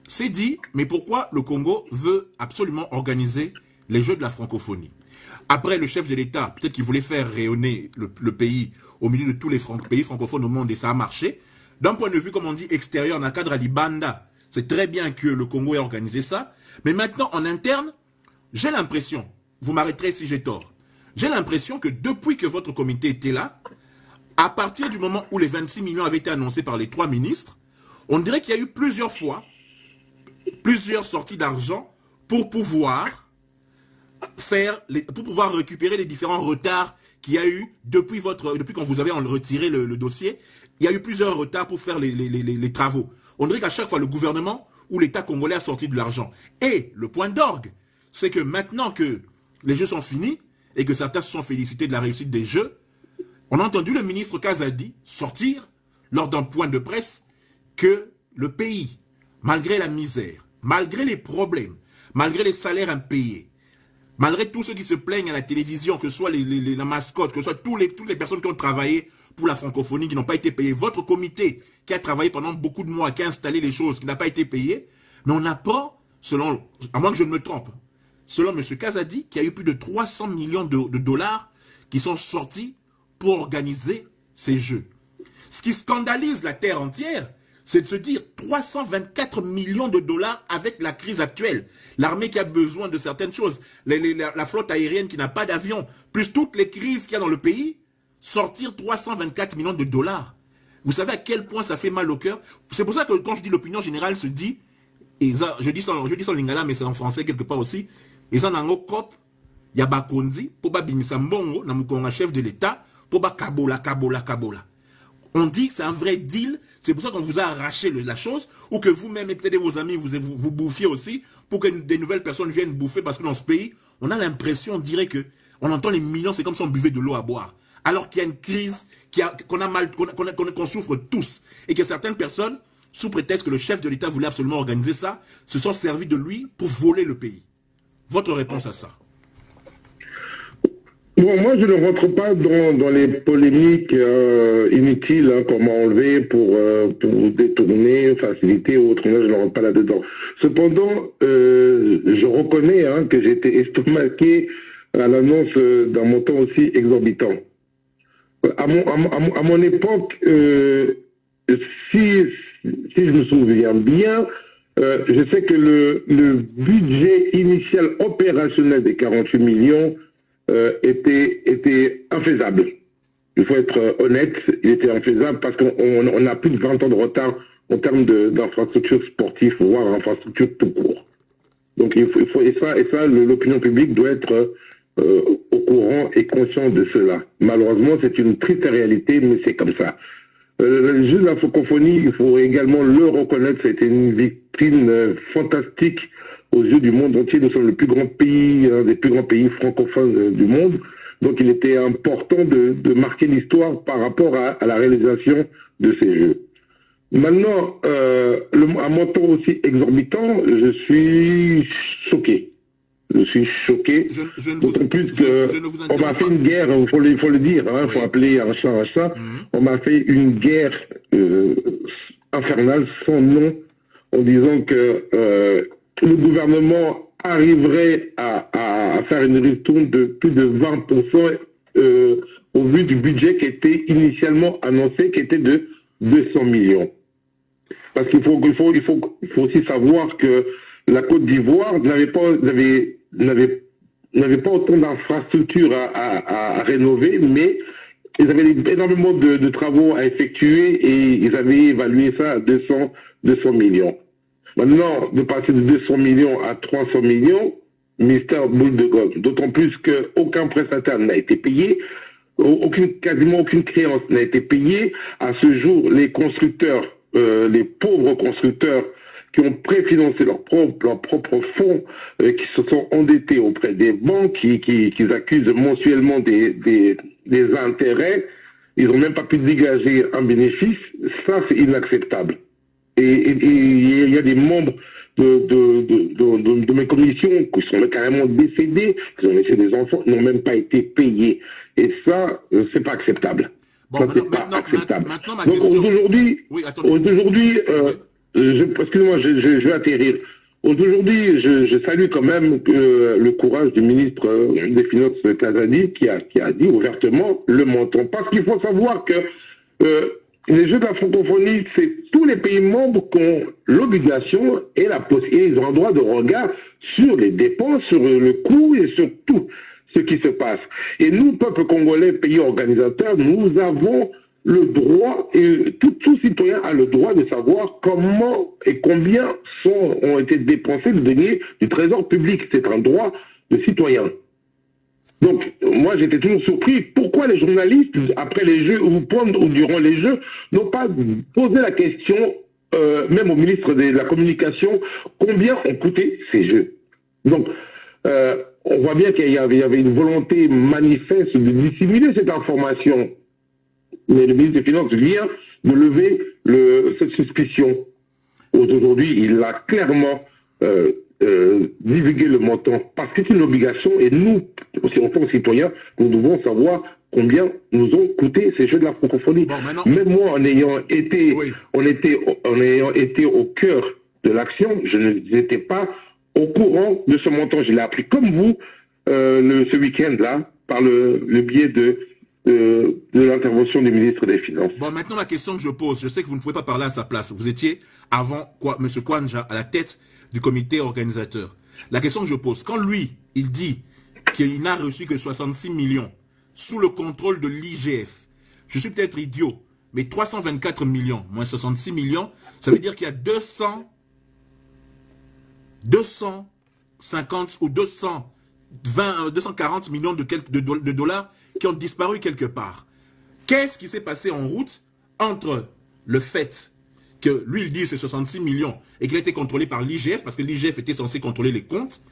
s'est dit, mais pourquoi le Congo veut absolument organiser les Jeux de la francophonie? Après, le chef de l'État, peut-être qu'il voulait faire rayonner le pays au milieu de tous les pays francophones au monde, et ça a marché. D'un point de vue, comme on dit, extérieur, dans le cadre à Libanda, c'est très bien que le Congo ait organisé ça. Mais maintenant, en interne, j'ai l'impression, vous m'arrêterez si j'ai tort, j'ai l'impression que depuis que votre comité était là, à partir du moment où les 26 millions avaient été annoncés par les 3 ministres, on dirait qu'il y a eu plusieurs fois, plusieurs sorties d'argent pour pouvoir récupérer les différents retards qu'il y a eu depuis quand vous avez retiré le dossier. Il y a eu plusieurs retards pour faire les travaux. On dirait qu'à chaque fois, le gouvernement ou l'État congolais a sorti de l'argent. Et le point d'orgue, c'est que maintenant que les Jeux sont finis et que certains se sont félicités de la réussite des Jeux, on a entendu le ministre Kazadi sortir lors d'un point de presse que le pays, malgré la misère, malgré les problèmes, malgré les salaires impayés, malgré tous ceux qui se plaignent à la télévision, que ce soit la mascotte, que ce soit toutes les personnes qui ont travaillé pour la francophonie, qui n'ont pas été payées, votre comité qui a travaillé pendant beaucoup de mois, qui a installé les choses, qui n'a pas été payé, mais on apprend, à moins que je ne me trompe, selon M. Kazadi, qu'il y a eu plus de 300 millions de dollars qui sont sortis pour organiser ces Jeux. Ce qui scandalise la terre entière, c'est de se dire 324 millions de dollars avec la crise actuelle. L'armée qui a besoin de certaines choses, la flotte aérienne qui n'a pas d'avion, plus toutes les crises qu'il y a dans le pays, sortir 324 millions de dollars. Vous savez à quel point ça fait mal au cœur? C'est pour ça que quand je dis l'opinion générale se dit, et ça, je dis sans lingala, mais c'est en français quelque part aussi, ils en ont cop, yabakondi, pour ba bimisa mbongo, na mukonga chef de l'État, pour ba kabola. On dit que c'est un vrai deal, c'est pour ça qu'on vous a arraché la chose, ou que vous-même et peut-être vos amis vous bouffiez aussi, pour que des nouvelles personnes viennent bouffer, parce que dans ce pays, on a l'impression, on dirait que, on entend les millions, c'est comme si on buvait de l'eau à boire. Alors qu'il y a une crise, qu'on souffre tous, et que certaines personnes, sous prétexte que le chef de l'État voulait absolument organiser ça, se sont servis de lui pour voler le pays. Votre réponse à ça? Bon, moi, je ne rentre pas dans les polémiques inutiles, hein, comment enlever pour détourner, faciliter ou autre. Moi, je ne rentre pas là-dedans. Cependant, je reconnais que j'ai été estomaqué à l'annonce d'un montant aussi exorbitant. À mon époque, si je me souviens bien, je sais que le budget initial opérationnel des 48 millions était infaisable. Il faut être honnête, il était infaisable parce qu'on a plus de 20 ans de retard en termes d'infrastructures sportives, voire infrastructures tout court. Donc et ça, l'opinion publique doit être au courant et conscient de cela. Malheureusement, c'est une triste réalité, mais c'est comme ça. Le jeu de la francophonie, il faut également le reconnaître, ça a été une vitrine fantastique aux yeux du monde entier. Nous sommes le plus grand pays, un des plus grands pays francophones du monde. Donc il était important de marquer l'histoire par rapport à la réalisation de ces jeux. Maintenant, à montant aussi exorbitant, je suis choqué. Je suis choqué. D'autant plus qu'on m'a fait une guerre, il faut le dire, il faut appeler un chat un chat. On m'a fait une guerre infernale sans nom en disant que le gouvernement arriverait à faire une ristourne de plus de 20% au vu du budget qui était initialement annoncé, qui était de 200 millions. Parce qu'il faut aussi savoir que la Côte d'Ivoire n'avait pas autant d'infrastructures à rénover, mais ils avaient énormément de travaux à effectuer et ils avaient évalué ça à 200 millions. Maintenant, de passer de 200 millions à 300 millions, mystère boule de gomme. D'autant plus qu'aucun prestataire n'a été payé, quasiment aucune créance n'a été payée. À ce jour, les constructeurs, les pauvres constructeurs qui ont préfinancé leurs propres fonds, qui se sont endettés auprès des banques, qui accusent mensuellement des intérêts, ils n'ont même pas pu dégager un bénéfice. Ça, c'est inacceptable. Et il y a des membres de mes commissions qui sont carrément décédés, qui ont laissé des enfants, n'ont même pas été payés. Et ça, c'est pas acceptable. Bon, ça, c'est pas acceptable. Maintenant, ma Donc question... aujourd'hui, excusez-moi, je vais atterrir. Aujourd'hui, je salue quand même le courage du ministre des Finances Kazadi qui a dit ouvertement le montant. Parce qu'il faut savoir que les Jeux de la francophonie, c'est tous les pays membres qui ont l'obligation et la possibilité, ils ont un droit de regard sur les dépenses, sur le coût et sur tout ce qui se passe. Et nous, peuple congolais, pays organisateur, nous avons le droit, et tout citoyen a le droit de savoir comment et combien ont été dépensés de deniers du trésor public. C'est un droit de citoyen. Donc, moi, j'étais toujours surpris. Pourquoi les journalistes, après les Jeux, ou durant les Jeux, n'ont pas posé la question, même au ministre de la Communication, combien ont coûté ces Jeux? Donc, on voit bien qu'il y avait une volonté manifeste de dissimuler cette information. Mais le ministre des Finances vient de lever cette suspicion. Aujourd'hui, il a clairement divulgué le montant parce que c'est une obligation et nous, aussi en tant que citoyens, nous devons savoir combien nous ont coûté ces Jeux de la francophonie. Bon, même moi, en ayant été au cœur de l'action, je n'étais pas au courant de ce montant. Je l'ai appris comme vous ce week-end-là par le biais de l'intervention du ministre des Finances. Bon, maintenant, la question que je pose, je sais que vous ne pouvez pas parler à sa place. Vous étiez, avant M. Kwanja, à la tête du comité organisateur. La question que je pose, quand lui, il dit qu'il n'a reçu que 66 millions sous le contrôle de l'IGF, je suis peut-être idiot, mais 324 millions moins 66 millions, ça veut dire qu'il y a 250 ou 240 millions de dollars qui ont disparu quelque part. Qu'est-ce qui s'est passé en route entre le fait que lui, il dit c'est 66 millions et qu'il a été contrôlé par l'IGF, parce que l'IGF était censé contrôler les comptes,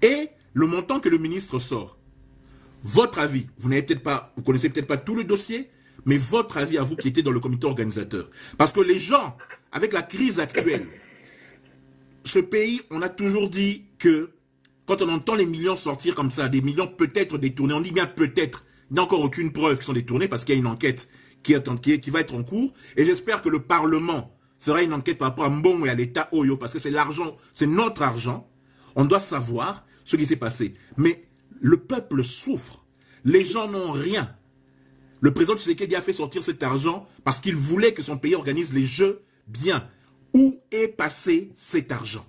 et le montant que le ministre sort? Votre avis, vous connaissez peut-être pas tout le dossier, mais votre avis à vous qui étiez dans le comité organisateur. Parce que les gens, avec la crise actuelle, ce pays, on a toujours dit que quand on entend les millions sortir comme ça, des millions peut-être détournés, on dit bien peut-être, il n'y a encore aucune preuve qu'ils sont détournés parce qu'il y a une enquête qui va être en cours. Et j'espère que le Parlement fera une enquête par rapport à Mbongo et à l'État Oyo, parce que c'est l'argent, c'est notre argent. On doit savoir ce qui s'est passé. Mais le peuple souffre. Les gens n'ont rien. Le président Tshisekedi a fait sortir cet argent parce qu'il voulait que son pays organise les jeux bien. Où est passé cet argent?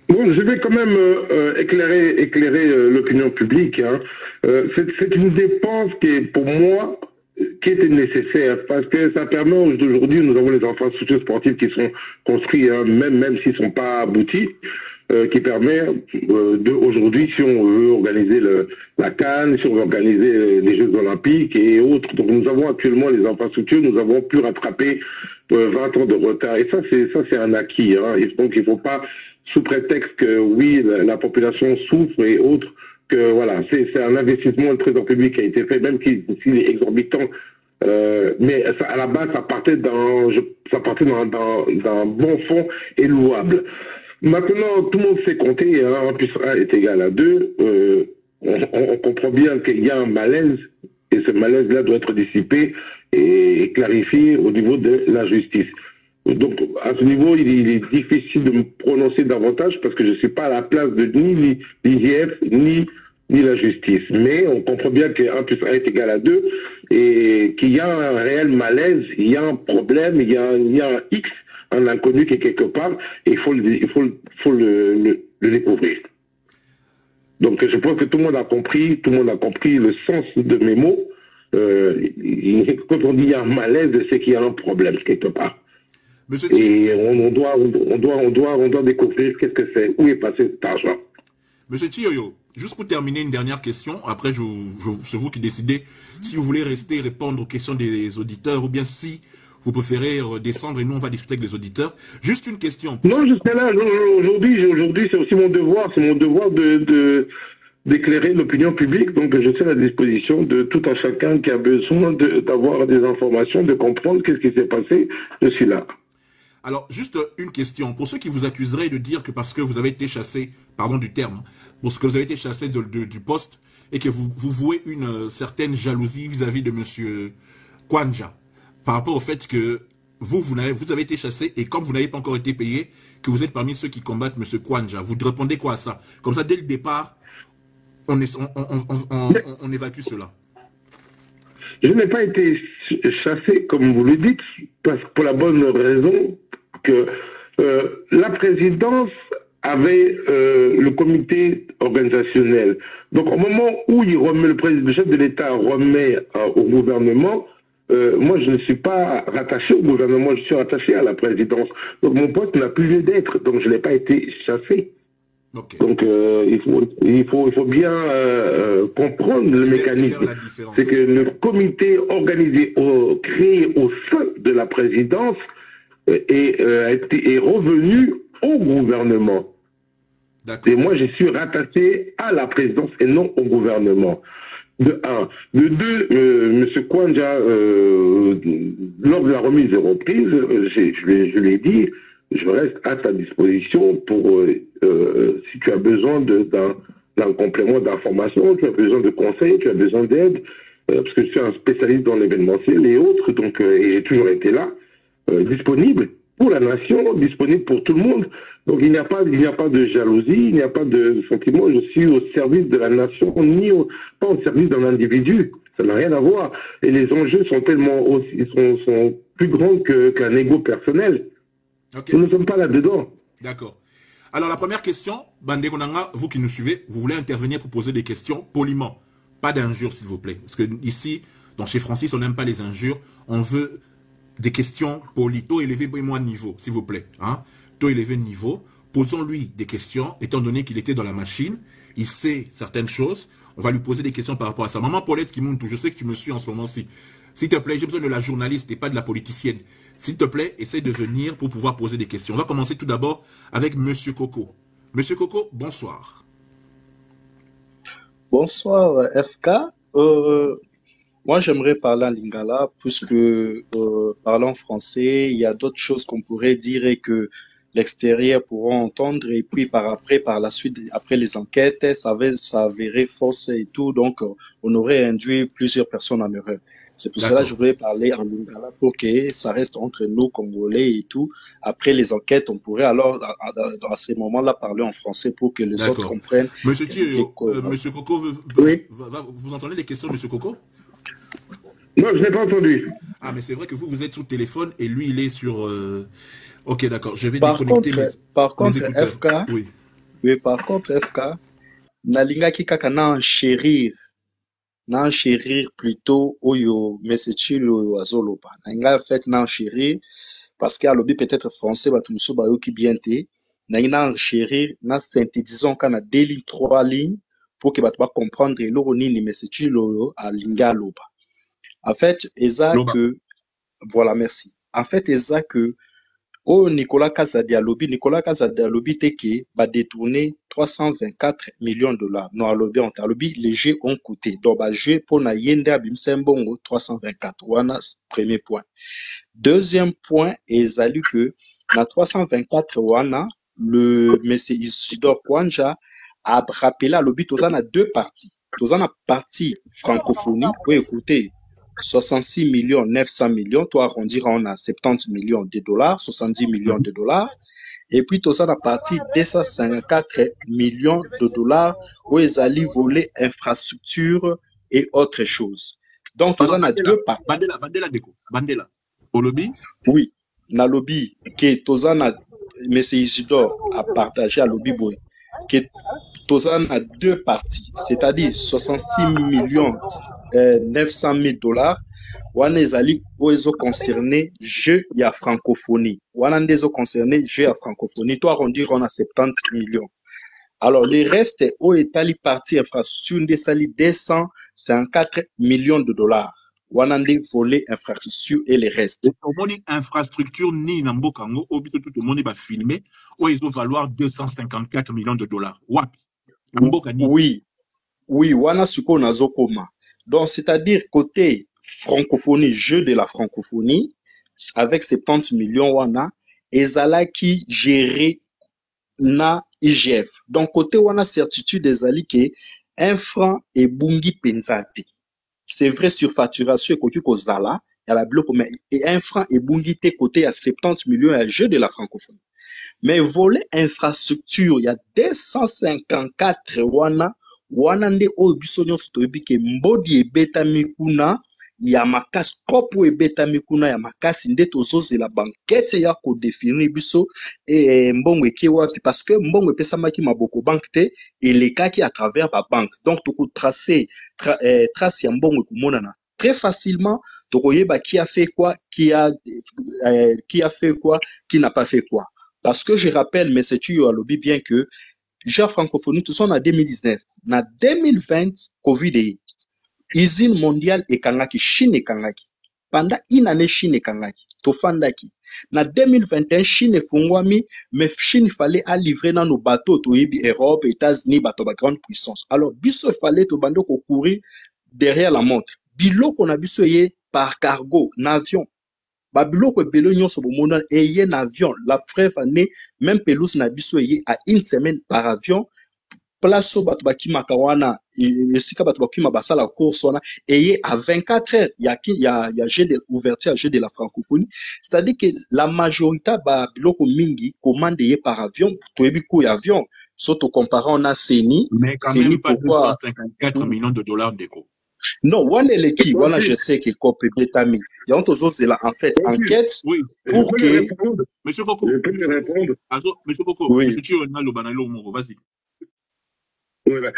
Bon, je vais quand même éclairer l'opinion publique. Hein. C'est une dépense qui est, pour moi, qui était nécessaire parce que ça permet aujourd'hui, nous avons les infrastructures sportives qui sont construites, hein, même s'ils ne sont pas aboutis, qui permet aujourd'hui, si on veut organiser la CAN, si on veut organiser les Jeux Olympiques et autres. Donc nous avons actuellement les infrastructures, nous avons pu rattraper 20 ans de retard. Et ça c'est un acquis. Hein. Et donc il ne faut pas, sous prétexte que oui, la population souffre et autres, que voilà, c'est un investissement de trésor public qui a été fait, même s'il est exorbitant. Mais ça, à la base, ça partait d'un bon fond et louable. Maintenant, tout le monde sait compter, hein, 1 plus 1 est égal à 2. On comprend bien qu'il y a un malaise, et ce malaise-là doit être dissipé et clarifié au niveau de la justice. Donc, à ce niveau, il est difficile de me prononcer davantage parce que je ne suis pas à la place de ni l'IGF, ni la justice. Mais on comprend bien que 1 plus 1 est égal à 2 et qu'il y a un réel malaise, il y a un problème, il y a un X, un inconnu qui est quelque part, et il faut le découvrir. Donc je pense que tout le monde a compris le sens de mes mots. Quand on dit il y a un malaise, c'est qu'il y a un problème quelque part. Et on doit découvrir qu'est-ce que c'est, où est passé cet argent. Monsieur Tioyo, juste pour terminer une dernière question, après c'est vous qui décidez si vous voulez rester et répondre aux questions des auditeurs ou bien si vous préférez descendre et nous on va discuter avec les auditeurs. Juste une question. Non, je serai là. Aujourd'hui, c'est aussi mon devoir. C'est mon devoir d'éclairer l'opinion publique. Donc, je suis à la disposition de tout un chacun qui a besoin d'avoir des informations, de comprendre qu'est-ce qui s'est passé. Je suis là. Alors, juste une question. Pour ceux qui vous accuseraient de dire que parce que vous avez été chassé, pardon du terme, parce que vous avez été chassé du poste et que vous vouez une certaine jalousie vis-à-vis de monsieur Kwanja, par rapport au fait que vous avez été chassé et comme vous n'avez pas encore été payé, que vous êtes parmi ceux qui combattent M. Kwanja. Vous répondez quoi à ça? Comme ça, dès le départ, on évacue cela. Je n'ai pas été chassé, comme vous le dites, pour la bonne raison que la présidence avait le comité organisationnel. Donc, au moment où le chef de l'État remet au gouvernement, moi, je ne suis pas rattaché au gouvernement, je suis rattaché à la présidence. Donc, mon poste n'a plus lieu d'être, donc je n'ai pas été chassé. Okay. Donc, il faut bien comprendre le mécanisme. C'est que le comité organisé, créé au sein de la présidence est revenu au gouvernement. Et moi, je suis rattaché à la présidence et non au gouvernement. De un. De deux, M. Kwanja, lors de la remise des reprises, je l'ai dit, je reste à ta disposition pour, si tu as besoin d'un complément d'information, tu as besoin de conseils, tu as besoin d'aide, parce que je suis un spécialiste dans l'événementiel et autres, donc, et j'ai toujours été là, disponible pour la nation, disponible pour tout le monde. Donc il n'y a pas de jalousie, il n'y a pas de sentiment. Je suis au service de la nation, pas au service d'un individu. Ça n'a rien à voir. Et les enjeux sont tellement sont plus grands qu'un ego personnel. Okay. Nous ne sommes pas là-dedans. D'accord. Alors la première question, Bandé Konanga, vous qui nous suivez, vous voulez intervenir pour poser des questions poliment. Pas d'injures, s'il vous plaît. Parce que ici, chez Francis, on n'aime pas les injures. On veut des questions polies. Taux élevé, moi niveau, s'il vous plaît. Hein? Taux élevé niveau. Posons-lui des questions, étant donné qu'il était dans la machine. Il sait certaines choses. On va lui poser des questions par rapport à ça. Maman Paulette Kimuntu, je sais que tu me suis en ce moment-ci. S'il te plaît, j'ai besoin de la journaliste et pas de la politicienne. S'il te plaît, essaye de venir pour pouvoir poser des questions. On va commencer tout d'abord avec Monsieur Coco. Monsieur Coco, bonsoir. Bonsoir, FK. Moi, j'aimerais parler en lingala, puisque parlant français, il y a d'autres choses qu'on pourrait dire et que l'extérieur pourront entendre, et puis par la suite, après les enquêtes, ça va s'avérer fausse et tout, donc on aurait induit plusieurs personnes en erreur. C'est pour cela que je D'accord. voulais parler en lingala pour que ça reste entre nous, Congolais et tout. Après les enquêtes, on pourrait alors, à ces moments-là, parler en français pour que les autres D'accord. comprennent. Monsieur Thio, Monsieur Coco, Oui. vous entendez les questions, Monsieur Coco? Non, je n'ai pas entendu. Ah, mais c'est vrai que vous êtes sur le téléphone et lui, il est sur... Ok, d'accord. Je vais Par déconnecter contre, par mes contre, écouteurs. FK, Oui. oui, par contre, FK, nalingaki kaka na enchérir plutôt oyo mesechili oyo azoloba. Na fait na enchérir parce que alobi peut-être français bato mosusu bayoki bien te. Na enchérir na synthétisons kana 2 lignes 3 lignes pour que bato ba comprendre eloko nini mesechili oyo alingi aloba. En fait, eza Loba. que voilà, merci. En fait, eza que oh, Nicolas Kazadi alobi teke va détourner 324 millions de dollars. Non, alobi, les jeux ont coûté. Donc, bah, jeu pour na yende abimsembongo 324. Wana, premier point. Deuxième point, ezali que na 324 wana, le monsieur Isidore Kwanja a rappelé alobi tozana deux parties. Tozana partie francophonie, oui, écoutez, 66 millions, 900 millions, toi arrondir on a 70 millions de dollars, 70 millions de dollars. Et puis, tout ça, la partie 254 millions de dollars, où ils allaient voler infrastructure et autres choses. Donc, tout ça, on a deux parties. Bandela Deko. Bandela. Olobi? Oui, na lobby, que tout ça, M. Isidore a partagé à lobby boy, que tout ça, on a deux parties, c'est-à-dire 66 millions 900 000 dollars. Wana ezali oyo concerné jeu ya francophonie. Wana ndezo concerné jeu ya francophonie. Toi arrondir on a 70 millions. Alors le reste au etali partie infrastructure ndesali 254 millions de dollars. Wana nde volet infrastructure et le reste. Au monde infrastructure ni na mboka ngo obito tout le monde va filmer ou ils vont valoir 254 millions de dollars. Wapi? Na mboka ni. Oui. Oui, wana suko nazo koma. Donc c'est-à-dire côté francophonie, jeu de la francophonie, avec 70 millions wana, ezalaki géré na IGF. Donc côté wana certitude ezali que un franc et bungi penzate. C'est vrai surfacturation ekoki kozala ya la biloko mais et un franc et bungi te côté à 70 millions à jeu de la francophonie. Mais volet infrastructure, il y a 254 wana nde oyo biso nyonso toyebi ke mbodi ebetami kuna ya makasi kopo ebetami kuna ya makasi nde tozozela bankete ya kodefinir biso mbongo eke wapi parce que mbongo epesamaki maboko banque te elekaki à travers babanque. Donc tokotrace trace ya mbongo ekomonana très facilement, tokoyeba qui a fait quoi, qui a fait quoi, qui n'a pas fait quoi. Parce que je rappelle, mais c'est tu as lobby bien que Jean francophonie, tout ça en 2019. En 2020, Covid est usine mondiale et kangaki, Chine et kangaki. Pendant une année, Chine et kangaki. Tofandaki. En 2021, Chine et fungwami, mais Chine fallait à livrer dans nos bateaux, toyebi Europe, États-Unis, bateaux de grande puissance. Alors, biso fallait to bando ko courir derrière la montre. Bilo qu'on a biso yé par cargo, n'avion. Babiloko ebele nyonso bomona eye na avion. La preuve année, même pelouse na biso eye à une semaine par avion. Place au bato bakimaka wana, esika bato bakima basala course wana, eye à 24 heures. Il y a jeu de ouverture, jeu de la francophonie. C'est-à-dire que la majorité babiloko mingi commande eye par avion, toyebi ko avion. Surtout comparant on a CENI. Mais quand CENI même pas pourquoi 254 millions de dollars d'éco. non, wana eleki, wana je sais que copé betami. Il y a toujours cela en fait enquête Oui. pour que Monsieur Coco. Je peux lui répondre. Monsieur Coco. Oui. Monsieur Thio na lo banalo moko, vas-y. Voilà.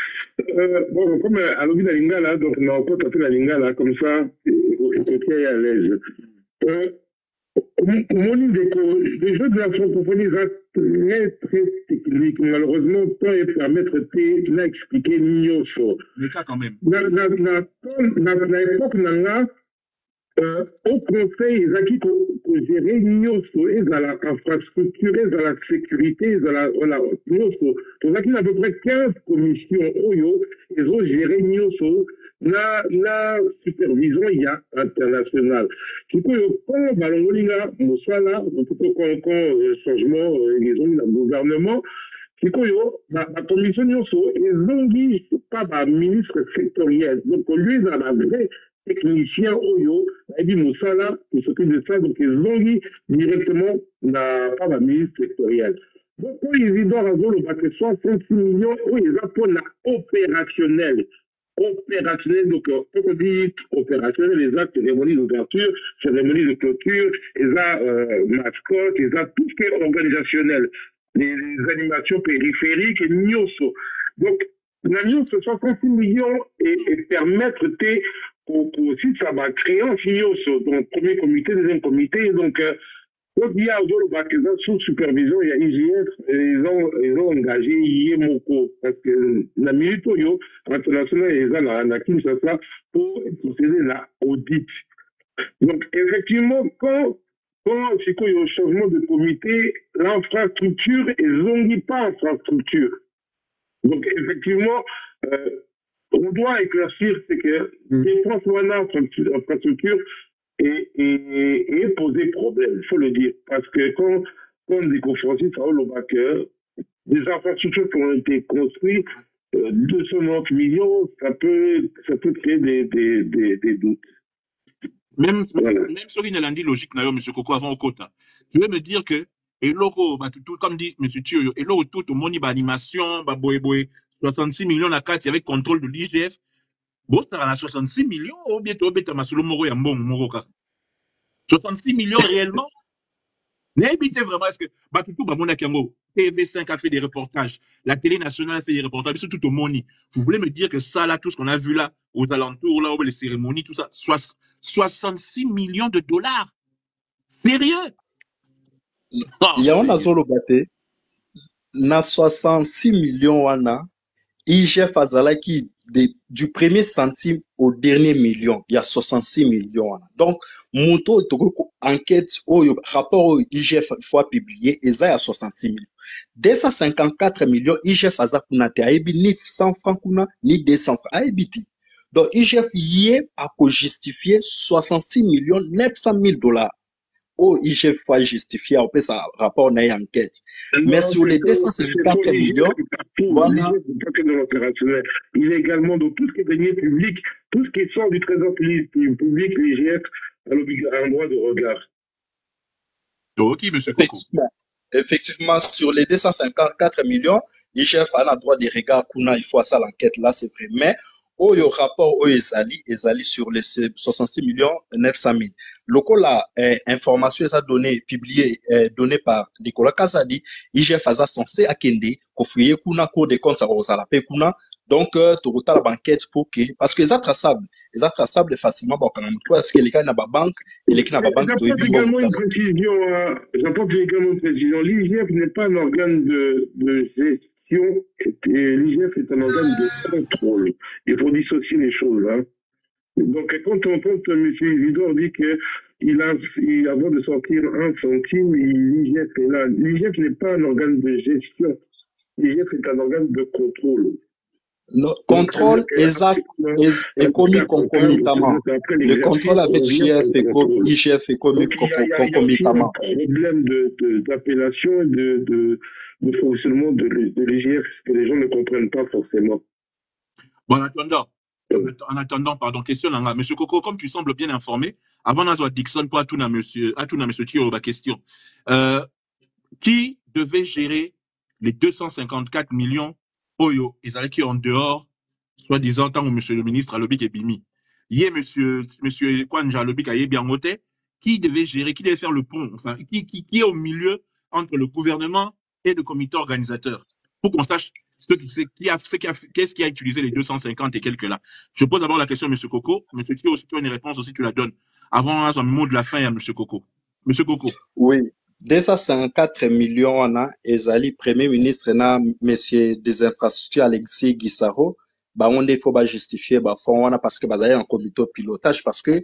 Bon, comme à l'objet de la lingala, donc on a encore tapé la lingala, comme ça, on est à l'aise. Les jeux de la francophonie sont très techniques. Malheureusement, pas permettre de l'expliquer mieux. Mais ça quand même. Dans l'époque, au conseil, ils ont qui gérer nyonso et dans l'infrastructure, et dans la sécurité, dans la nyonso. Ils ont à peu près 15 commissions oyo, ils ont géré nyonso la supervision il y a internationale. Du coup, quand balongolinga mosala, quand changement, les gouvernement. Sikoyo, la commission nyonso, ils ont dit pas ma ministre sectoriel. Donc, lui, il a la vraie technicien Oyo, il a dit Moussala, qui s'occupe de ça, donc ils ont dit directement pas ma ministre sectoriel. Donc, quand ils doivent avoir le bac 66 millions, ils ont pour l'opérationnel. Opérationnel, donc, quand on dit opérationnel, les actes, cérémonie d'ouverture, cérémonie de clôture, ils ont mascotte, ils ont tout ce qui est organisationnel. Les animations périphériques et Nyoso. Donc, la Nyoso, 66 millions et permettre aussi ça va créer un Nyoso. Donc, premier comité, deuxième comité. Donc il y a sous supervision, il y a IGF, ils ont engagé Yemoko. Parce que la minute internationale, ils ont la Kinshasa pour procéder à l'audit. Donc, effectivement, quand c'est qu'il y a un changement de comité, l'infrastructure est zongi pas infrastructure. Donc, effectivement, on doit éclaircir, c'est que défense infrastructure est posé problème, il faut le dire. Parce que quand on dit conférencier, ça le bac, des infrastructures qui ont été construites, 290 millions, ça peut créer des doutes. Même sur une lundi logique, M. Koko, avant au quota. Tu veux me dire que, et l'euro, comme dit M. Thioyo, et l'euro tout au moni, animation, boé, 66 millions à 4 avec contrôle de l'IGF. Bon, ça a 66 millions, ou bien tu as ma solo moro et un bon moroka. 66 millions réellement? N'habitez vraiment, est-ce que, TV5 a fait des reportages, la télé nationale a fait des reportages, c'est tout au moni. Vous voulez me dire que ça, là, tout ce qu'on a vu là, aux alentours, là, où les cérémonies, tout ça, 66 millions de dollars? Sérieux? Il y a un solo bate, na 66 millions wana, IGF Azalaki, du premier centime au dernier million, il y a 66 millions wana. Donc, Monto enquête, rapport au IGF, il faut publier, et ça, il y a 66 millions. 254 millions, IGF Azakuna, te aebi, ni 100 francs kuna, ni 200 francs, aebiti. Donc, IGF y est à justifier 66 millions 900 000 dollars. Oh, IGF faut justifier, on peut ça rapport à enquête. Mais sur les 254 millions, voilà. Il est également dans tout ce qui est deniers publics, tout ce qui sort du trésor public, l'IGF a un droit de regard. Ok, monsieur Koko. Effectivement, sur les 254 millions, IGF a un droit de regard. Il faut ça l'enquête là, c'est vrai. Mais au rapport au Ezali sur les 66 millions 900 000. Lokola information est donnée, publiée, donnée par Nicolas Kazadi, IGF a censé akende, kofouye kuna, cour des comptes à Rosalape kuna. Donc, tu as la banquette pour que, parce que c'est traçable facilement, parce que les cas n'a pas banque, et les cas n'a pas banque, j'apporte également une précision, l'IGF n'est pas un organe de gestion, l'IGF est un organe de contrôle. Il faut dissocier les choses, hein. Donc, quand on entend M. Isidore dit qu'il avant de sortir un centime, l'IGF est là. L'IGF n'est pas un organe de gestion. L'IGF est un organe de contrôle. Le contrôle exact est commis concomitamment. Le contrôle avec IGF est commis concomitamment. Il y a un problème d'appellation et de fonctionnement de l'IGF que les gens ne comprennent pas forcément. Bon, en attendant, question, monsieur Koko, comme tu sembles bien informé, avant d'avoir Dixon pour Atuna, monsieur Thio, la question, qui devait gérer les 254 millions Oyo, ils allaient qui en dehors, soi-disant, tant que monsieur le ministre a lobby qui est bimi. Hier, monsieur Kwanja a lobby qui est bien noté, qui devait gérer, qui devait faire le pont, enfin, qui est au milieu entre le gouvernement et le comité organisateur, pour qu'on sache qu'est-ce qui a utilisé les 250 et quelques là. Je pose d'abord la question à monsieur Koko, monsieur Thio, si tu as une réponse aussi, tu la donnes. Avant, un mot de la fin à monsieur Koko. Monsieur Koko. Oui. 254 millions wana ezali premier ministre na monsieur des infrastructures Alexis Gisaro on il faut justifier fond wana parce que bazali en comité de pilotage parce que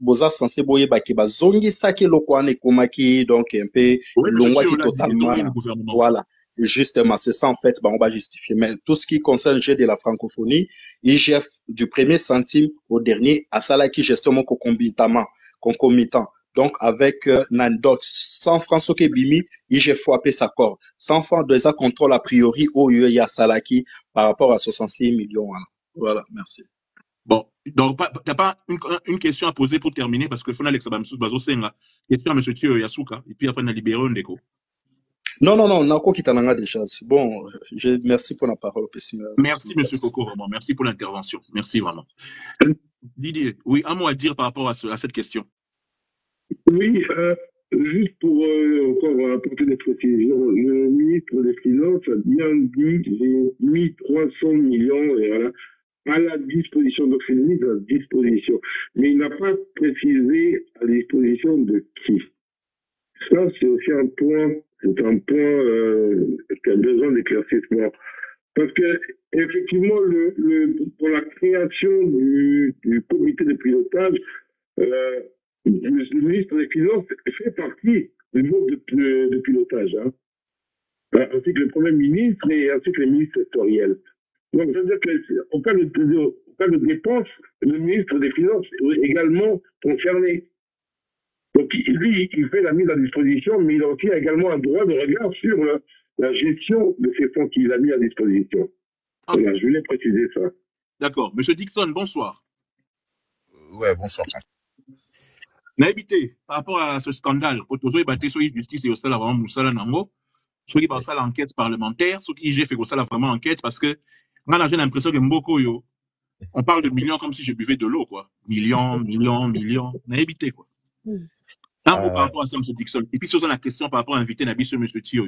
boza censé boye ba ki bazongi saki lokwane komaki donc un peu longwa qui totalement voilà justement c'est ça en fait on va justifier mais tout ce qui concerne le jeu de la francophonie IGF du premier centime au dernier à ça là qui gestion concomitant. Donc, avec Nandox, 100 francs, ce que Bimi, il faut appeler sa corde. 100 francs de ça contrôle a priori au ya Salaki par rapport à 66 millions. Voilà, merci. Bon, donc, t'as pas une question à poser pour terminer, parce que faut Alex Bazo Senga. Question à M. Thio Yasuka, et puis après, on a libéré un déco. Non, Nako Kitananga déjà. Bon, merci pour la parole. Merci, M. Coco, vraiment. Merci pour l'intervention. Merci, vraiment. Didier, oui, un mot à dire par rapport à cette question. Oui, juste pour encore apporter des précisions, le ministre des Finances a bien dit j'ai mis 300 millions et voilà, à la disposition, donc c'est mis à disposition. Mais il n'a pas précisé à disposition de qui. Ça, c'est aussi un point qui a besoin d'éclaircissement. Parce que, effectivement, pour la création du comité de pilotage, le ministre des Finances fait partie du groupe de pilotage, hein, ainsi que le Premier ministre et ainsi que les ministres sectoriels. Donc, ça veut dire qu'au cas de dépenses, le ministre des Finances est également concerné. Donc, lui, il fait la mise à disposition, mais il a aussi également un droit de regard sur la gestion de ces fonds qu'il a mis à disposition. Okay. Voilà, je voulais préciser ça. D'accord. Monsieur Dixon, bonsoir. Ouais, bonsoir. Naïbité, par rapport à ce scandale, pour tous les bâtis sur la justice et au salaire vraiment Moussala Nango, ceux qui passent à l'enquête parlementaire, ceux qui j'ai fait ça vraiment enquête, parce que moi, j'ai l'impression que Mboko, on parle de millions comme si je buvais de l'eau, quoi. Millions. Naïbité, quoi. Un mot par rapport à ça, M. Dixon. Et puis, sur la question par rapport à inviter Nabi sur M. Thio.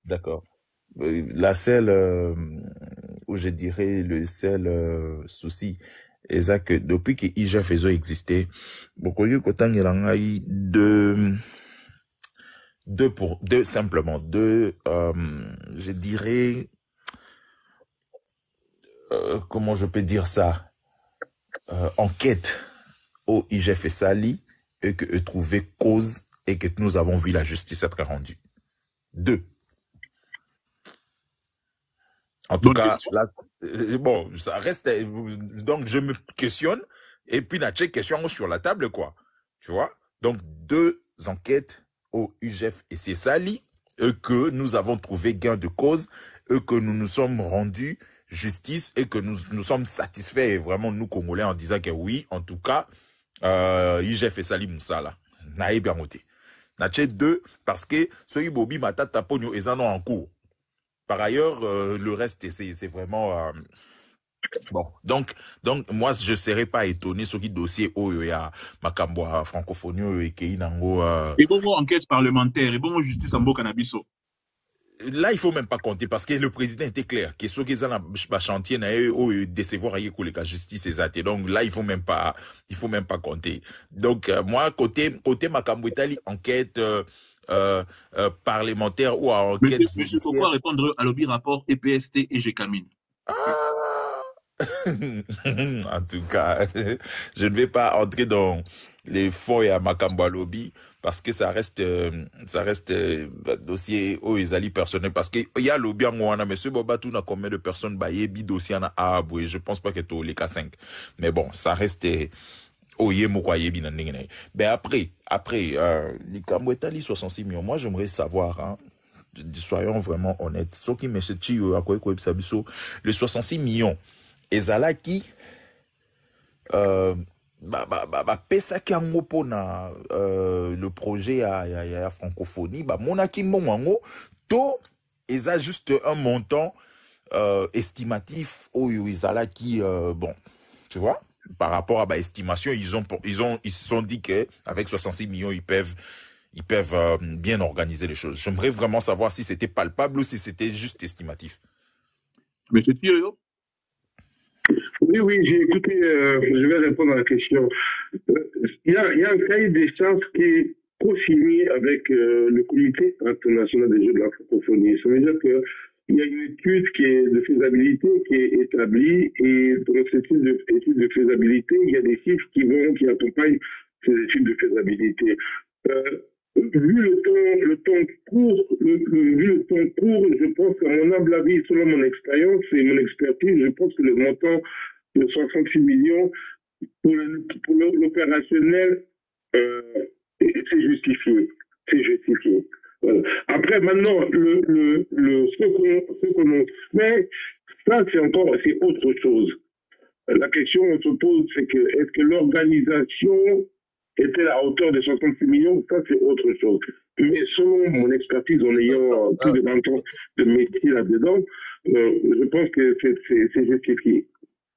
D'accord. La seule, où je dirais, le seul souci, c'est que depuis que IGF a existé, beaucoup de temps, il y a eu je dirais, comment je peux dire ça, enquête au IGF et Sali, et que eux trouvaient cause et que nous avons vu la justice être rendue. 2. En tout cas, là, bon, ça reste, donc je me questionne, et puis la question sur la table, quoi. Tu vois? Donc, 2 enquêtes au UGF et c'est Sali, que nous avons trouvé gain de cause, que nous nous sommes rendus justice et que nous sommes satisfaits, et vraiment nous Congolais, en disant que oui, en tout cas, IGF et Sali Moussala. Naïe bien noté. Nache 2, parce que ce Ibobi Matata Pogno est en cours. Par ailleurs, le reste, c'est vraiment... bon, donc moi, je ne serais pas étonné sur qui dossier Oyoya, Makamboa, francophonie, et Keinango... Et bon, enquête parlementaire, et bon, justice en Bokanabiso. Là, il faut même pas compter parce que le président était clair. Que ceux qui ont un chantier, décevoir la justice, exact. Donc là, il faut même pas compter. Donc, moi, côté Makambo Itali, enquête, parlementaire ou à enquête judiciaire. Monsieur, pourquoi répondre à l'objet rapport EPST et GECAMINE? En tout cas, je ne vais pas entrer dans les fonds et à Makambo lobby parce que ça reste dossier aux Ezali personnel parce que il y a lobby en Moana, monsieur Bobatou n'a combien de personnes bayebi dossier en Aboué, je pense pas que tu les cas 5. Mais bon, ça reste ben après, les 66 millions, moi j'aimerais savoir, hein, soyons vraiment honnêtes, ce qui me les 66 millions, ezalaki pesa ki ango pona le projet à francophonie monaki mbongo to eza juste un montant estimatif oyo ezalaki bon, tu vois, par rapport à estimation, ils se sont dit que avec 66 millions ils peuvent bien organiser les choses. J'aimerais vraiment savoir si c'était palpable ou si c'était juste estimatif. Monsieur Thio. Oui, j'ai écouté, je vais répondre à la question. Il y a un cahier des charges qui est co-signé avec le Comité international des Jeux de la francophonie. Ça veut dire qu'il y a une étude de faisabilité qui est établie et dans cette étude de faisabilité, il y a des chiffres qui accompagnent ces études de faisabilité. Vu le temps court, je pense qu'à mon humble avis, selon mon expérience et mon expertise, je pense que le montant de 66 millions pour l'opérationnel est c'est justifié. C'est justifié. Voilà. Après, maintenant, ce qu'on fait, ça, c'est autre chose. La question qu'on se pose, c'est que est-ce que l'organisation était à la hauteur des 66 millions? Ça, c'est autre chose. Mais selon mon expertise, en ayant plus de 20 ans de métier là-dedans, je pense que c'est justifié.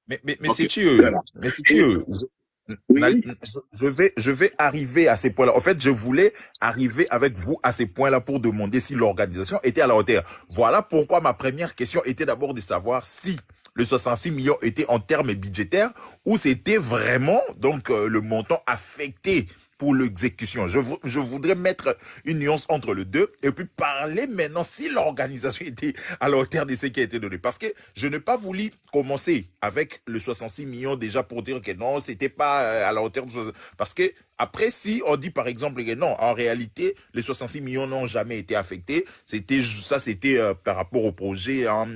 Mais Ok. c'est sûr. Voilà. Mais c'est sûr. Oui. Je vais arriver à ces points-là. En fait, je voulais arriver avec vous à ces points-là pour demander si l'organisation était à la hauteur. Voilà pourquoi ma première question était d'abord de savoir si le 66 millions était en termes budgétaires ou c'était vraiment donc le montant affecté pour l'exécution. Je voudrais mettre une nuance entre les deux et puis parler maintenant si l'organisation était à la hauteur de ce qui a été donné. Parce que je n'ai pas voulu commencer avec le 66 millions déjà pour dire que non, c'était pas à la hauteur de 66. Parce que après, si on dit par exemple que non, en réalité, les 66 millions n'ont jamais été affectés, c'était par rapport au projet, un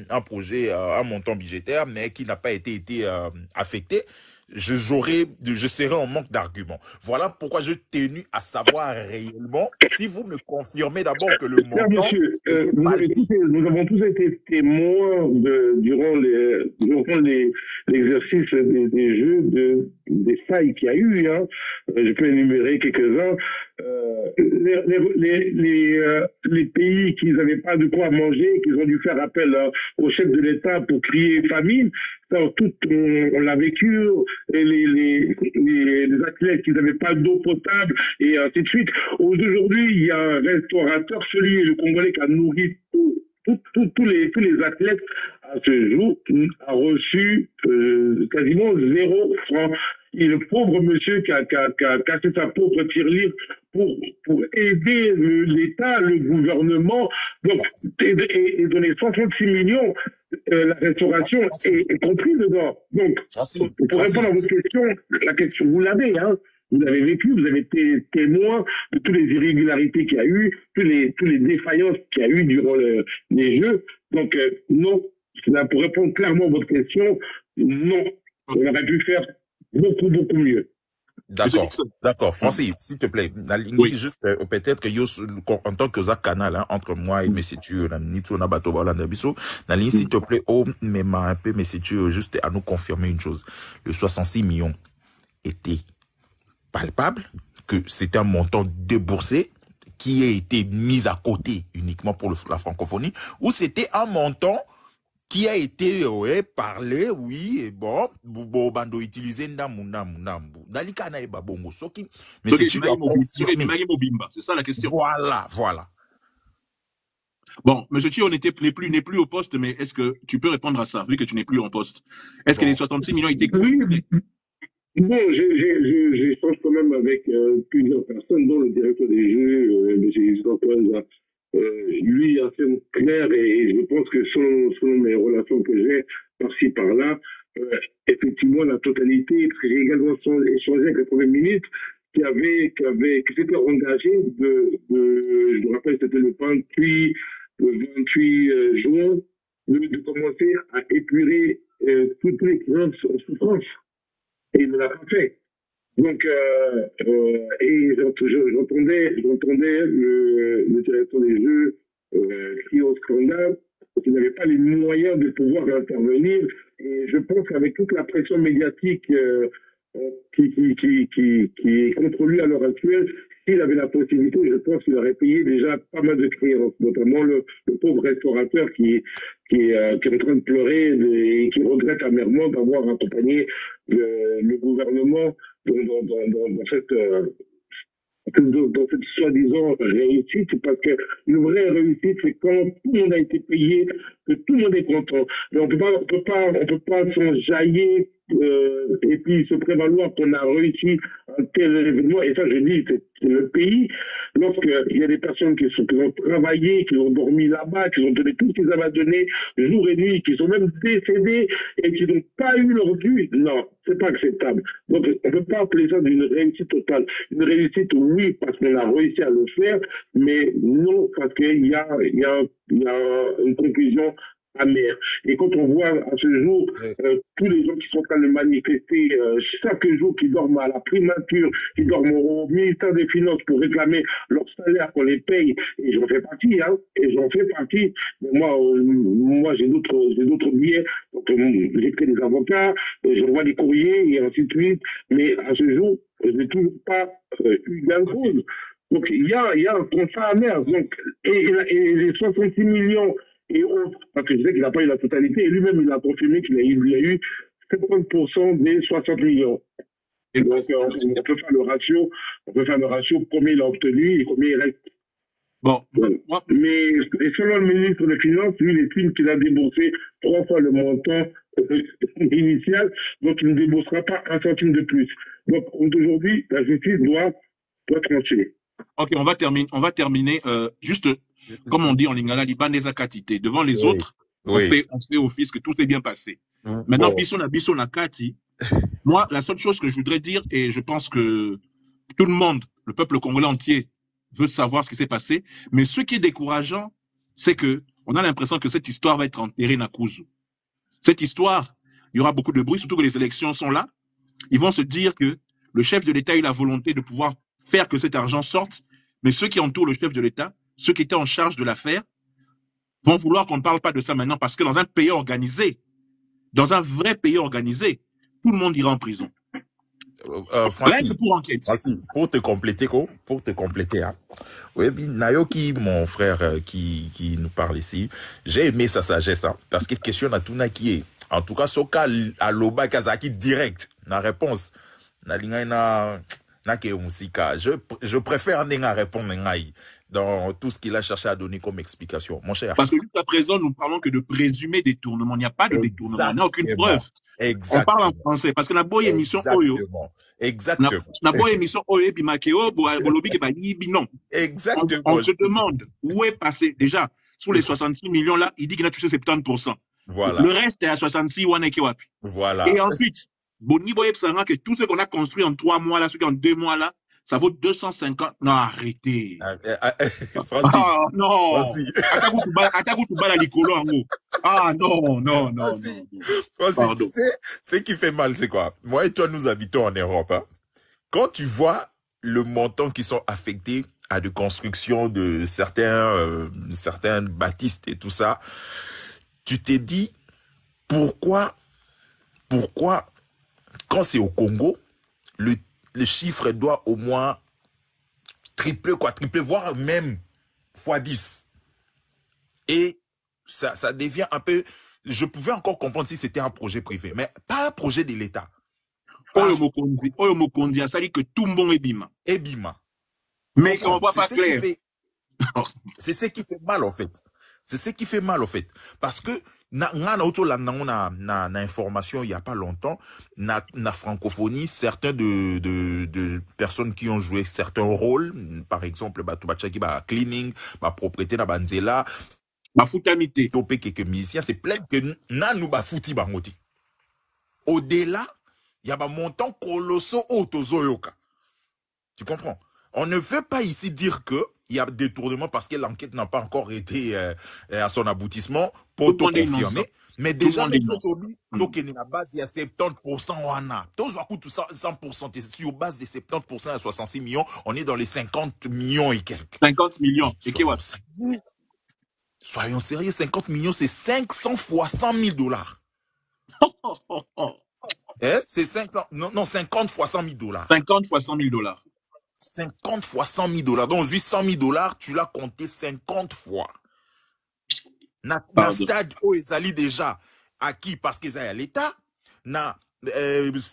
montant budgétaire, mais qui n'a pas été affecté. Je serais en manque d'arguments. Voilà pourquoi je tenu à savoir réellement si vous me confirmez d'abord que le Cher montant monsieur, était palpé. nous avons tous été témoins durant l'exercice des jeux des failles qu'il y a eu. Hein. Je peux énumérer quelques-uns. Les pays qui n'avaient pas de quoi manger, qui ont dû faire appel au chef de l'État pour crier famine, ça, on l'a vécu. Et les athlètes qui n'avaient pas d'eau potable et ainsi de suite. Aujourd'hui, il y a un restaurateur, le Congolais qui a nourri tous les athlètes à ce jour, a reçu quasiment 0 franc. Et le pauvre monsieur qui a cassé sa pauvre tirelire pour aider l'État, le gouvernement, donc, et donner 66 millions, la restauration est comprise dedans. Donc, pour répondre à votre question, la question, vous l'avez, hein. Vous avez vécu, vous avez été témoin de toutes les irrégularités qu'il y a eu, toutes les défaillances qu'il y a eu durant les Jeux. Donc, non, pour répondre clairement à votre question, non, on aurait pu faire beaucoup, beaucoup mieux. D'accord. Francis, s'il te plaît, Oui. juste peut-être que yo en tant que ça canal hein, entre moi et Monsieur Thieu, s'il te plaît, même un peu Monsieur Thieu, juste à nous confirmer une chose. Le 66 millions était palpable, que c'était un montant déboursé qui a été mis à côté uniquement pour la francophonie, ou c'était un montant qui a été parlé, oui, et bon, bando utilisé Dalika na bongo soki, mais c'est tu dois confirmer. C'est ça la question. Voilà. Bon, monsieur Chi, on n'est plus au poste, mais est-ce que tu peux répondre à ça, vu que tu n'es plus en poste? Est-ce que les 66 millions étaient oui. Bon, j'échange quand même avec plusieurs personnes, dont le directeur des jeux, M. Istantoise, lui, a fait clair et je pense que selon mes relations que j'ai par-ci, par-là, effectivement, la totalité, j'ai également échangé avec le Premier ministre qui s'était engagé je me rappelle, c'était le 28 juin, de commencer à épurer toutes les criances en souffrance. Et il ne l'a pas fait. Donc, et j'entendais le directeur des jeux crier au scandale qu'il n'avait pas les moyens de pouvoir intervenir. Et je pense qu'avec toute la pression médiatique qui est contre lui à l'heure actuelle, s'il avait la possibilité, je pense qu'il aurait payé déjà pas mal de créances, notamment le pauvre restaurateur qui est en train de pleurer et qui regrette amèrement d'avoir accompagné le gouvernement dans cette soi-disant réussite, parce que une vraie réussite, c'est quand tout le monde a été payé, que tout le monde est content. Mais on peut pas s'enjailler et puis se prévaloir qu'on a réussi un tel événement. Et ça, je dis, c'est le pays. Lorsqu'il y a des personnes qui ont travaillé, qui ont dormi là-bas, qui ont donné tout ce qu'ils avaient donné jour et nuit, qui sont même décédés et qui n'ont pas eu leur dû, non, c'est pas acceptable. Donc, on ne peut pas appeler ça d'une réussite totale. Une réussite, oui, parce qu'on a réussi à le faire, mais non, parce qu'il y a une conclusion amer. Et quand on voit à ce jour tous les gens qui sont en train de manifester chaque jour, qui dorment à la primature, qui dorment au ministère des Finances pour réclamer leur salaire, qu'on les paye, et j'en fais partie, hein, et j'en fais partie. Mais moi j'ai d'autres billets, donc j'ai pris des avocats, j'envoie des courriers et ainsi de suite, mais à ce jour, je n'ai toujours pas eu gain de cause. Donc il y a un contrat amer. Donc, et les 66 millions et autres, parce que je sais qu'il n'a pas eu la totalité, et lui-même il a confirmé qu'il a eu 50% des 60 millions. Et donc on peut faire le ratio, combien il a obtenu et combien il reste. Bon, mais selon le ministre des Finances, lui, il estime qu'il a déboursé 3 fois le montant initial, donc il ne déboursera pas un centime de plus. Donc aujourd'hui, la justice doit trancher. Ok, on va terminer juste, comme on dit en lingala, libanesa katité. Devant les autres, on fait office que tout s'est bien passé. Maintenant, Bisson na Kati, moi, la seule chose que je voudrais dire, et je pense que tout le monde, le peuple congolais entier, veut savoir ce qui s'est passé, mais ce qui est décourageant, c'est que on a l'impression que cette histoire va être enterrée na Kuzu. Cette histoire, il y aura beaucoup de bruit, surtout que les élections sont là. Ils vont se dire que le chef de l'État a eu la volonté de pouvoir faire que cet argent sorte, mais ceux qui entourent le chef de l'État, ceux qui étaient en charge de l'affaire, vont vouloir qu'on ne parle pas de ça maintenant, parce que dans un pays organisé, dans un vrai pays organisé, tout le monde ira en prison. Francis, pour te compléter, hein. Oui, Nayoki, mon frère qui nous parle ici, j'ai aimé sa sagesse, hein, parce qu'il questionne à tout qui est. En tout cas, Soka Aloba Kazaki direct, la réponse. Je préfère répondre dans tout ce qu'il a cherché à donner comme explication, mon cher. Parce que jusqu'à présent, nous ne parlons que de présumé détournement. Il n'y a pas de détournement. On n'a aucune preuve. Exactement. On parle en français. Parce que la bonne émission Oyo. Exactement. La bonne émission Oyo Bimakeo, Bolobi non. Exactement. On se demande où est passé. Déjà, sous les 66 millions là, il dit qu'il a touché 70%. Voilà. Le reste est à 66 Wanekewapi. Voilà. Et ensuite, Boni Boye Psanga, que tout ce qu'on a construit en 3 mois là, ce qui en 2 mois là, ça vaut 250. Non, arrêtez. Francis. Ah, non. Atakou Toubala Likolo en haut. Ah, non. Francis, tu sais, ce qui fait mal, c'est quoi? Moi et toi, nous habitons en Europe. Hein. Quand tu vois le montant qui sont affectés à de construction de certains bâtisses et tout ça, tu t'es dit, pourquoi, quand c'est au Congo, le chiffre doit au moins tripler, voire même fois 10. Et ça devient un peu... Je pouvais encore comprendre si c'était un projet privé, mais pas un projet de l'État. Oyo Mokondi a sali que tout le monde est bima. Mais on ne voit pas clair. C'est ce qui fait mal, en fait. Parce que na information il y a pas longtemps na francophonie certains de personnes qui ont joué certains rôles, par exemple Batubachaki cleaning, propriété na banzela, futamité topé quelques musiciens, c'est plein que na nous futi bangoti. Au-delà, il y a un montant colossal autozoyoka. Tu comprends? On ne veut pas ici dire que il y a détournement parce que l'enquête n'a pas encore été à son aboutissement pour tout confirmer. Mais déjà, donc il y a base, il y a 70% on a. Tout 100%, sur base de 70% à 66 millions, on est dans les 50 millions et quelques. 50 millions. Soyons sérieux, 50 millions, c'est 500 fois 100 000 dollars. C'est 50 fois 100 000 dollars. 50 fois 100 000 dollars. 50 fois 100 000 dollars. Donc, 800 000 dollars, tu l'as compté 50 fois. Na stade où ils allaient déjà acquis parce qu'ils allaient à l'État. Na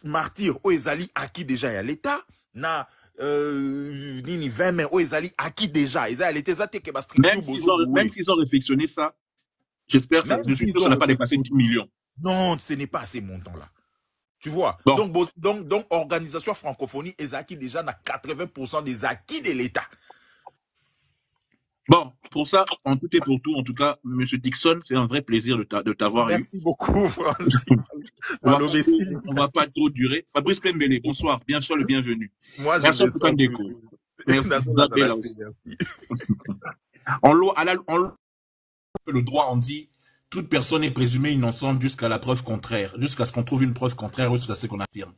martyr où ils allaient acquis déjà à l'État. Na nini 20 mai où ils allaient acquis déjà. Ils allaient à même s'ils ont réflexionné ça, j'espère que ça n'a pas dépassé 10 millions. Non, ce n'est pas ces montants-là. Tu vois, bon. donc, organisation francophonie, ils acquis déjà dans 80% des acquis de l'État. Bon, pour ça, en tout et pour tout, en tout cas, M. Dixon, c'est un vrai plaisir de t'avoir eu. Merci beaucoup, Francis. On va pas trop durer. Fabrice Pembele, bonsoir, bien sûr le bienvenu. Moi, merci pour ton déco. Merci. Le droit, on dit toute personne est présumée innocente jusqu'à la preuve contraire, jusqu'à ce qu'on trouve une preuve contraire, jusqu'à ce qu'on affirme.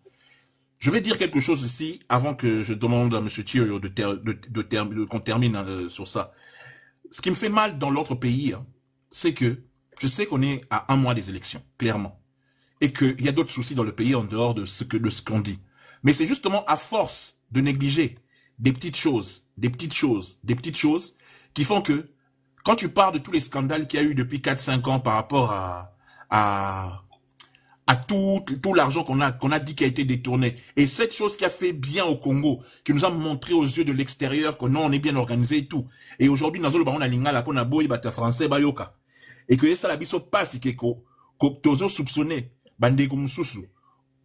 Je vais dire quelque chose ici, avant que je demande à M. Thioyo qu'on termine sur ça. Ce qui me fait mal dans l'autre pays, hein, c'est que je sais qu'on est à 1 mois des élections, clairement. Et qu'il y a d'autres soucis dans le pays en dehors de ce qu'on dit. Mais c'est justement à force de négliger des petites choses qui font que quand tu parles de tous les scandales qu'il y a eu depuis 4-5 ans par rapport à tout l'argent qu'on a dit qui a été détourné, et cette chose qui a fait bien au Congo, qui nous a montré aux yeux de l'extérieur que non, on est bien organisé et tout. Et aujourd'hui, dans le on a lingala qu'on a boy bata français bayoka. Et que ça la biso passe que tozo soupçonné bande comme susu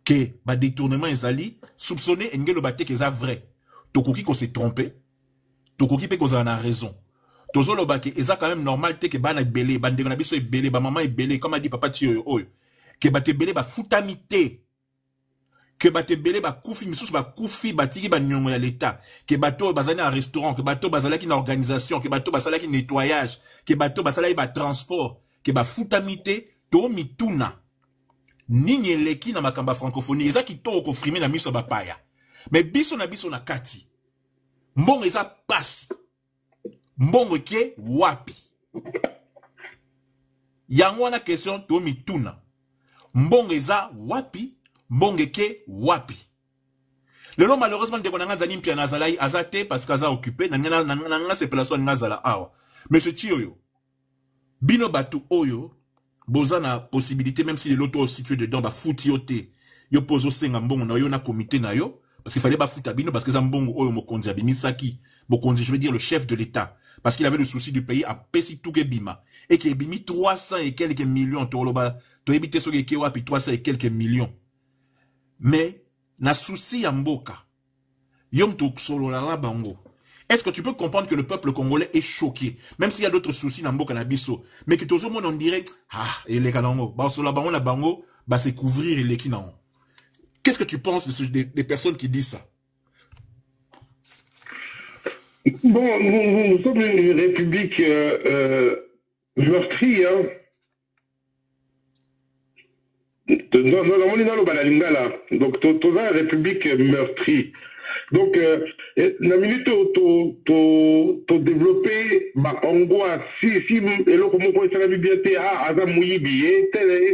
que ba détournement ezali soupçonné ngelo baté que ça vrai. Tokoki ko s'est trompé. Tokoki pe ko a raison. Tozo lo ba que eza quand même normal te que bana belé bande na biso e belé ba maman e belé comme a dit papa Thioyo oyo. Que bate belé ba futamité. Que bate belé ba koufi misusu ba koufi batiki ba nyongo ya l'état. Que bato bazali un restaurant, que bato bazali une organisation, que bato bazali un nettoyage, que bato bazali ba transport, que ba futamité to mituna. Nini leki na makamba francophonie eza kitoko ko frime na miso ba paya. Mais biso na kati. Mbongo eza passe. Mbongo ke wapi. Yango wana question to mituna. Mbongo eza wapi, mbongo ke wapi. Lelo malheureusement de konanga zani mpia nazalai azate parce qu'aza occupé nanga se place nga zala awa. Monsieur Thioyo. Bino batu oyo boza na possibilité même si l'auto situé dedans ba fouti yote. Yo pozo senga mbongo na yo na comité na yo parce qu'il fallait ba fouta bino parce que za mbongo oyo mokonzi abimisaki. Mokonzi je veux dire le chef de l'état parce qu'il avait le souci du pays à pesi tout ke bima et qui bimi 300 et quelques millions toloba to ebité so ke wapi 300 et quelques millions. Mais na souci ya mboka yom to solo la bango. Est-ce que tu peux comprendre que le peuple congolais est choqué, même s'il y a d'autres soucis dans Mboka Nabiso, mais que tout le monde on dirait et les kanango, bah sur la bango na bango, bah c'est couvrir les kinango. Qu'est-ce que tu penses des personnes qui disent ça? Bon, nous sommes une république meurtrie, hein. Donc, tu as une république meurtrie. Donc, la minute tu développer ma angoisse, si, et là, comment on s'est bibliothèque, Adam Mouyibi, et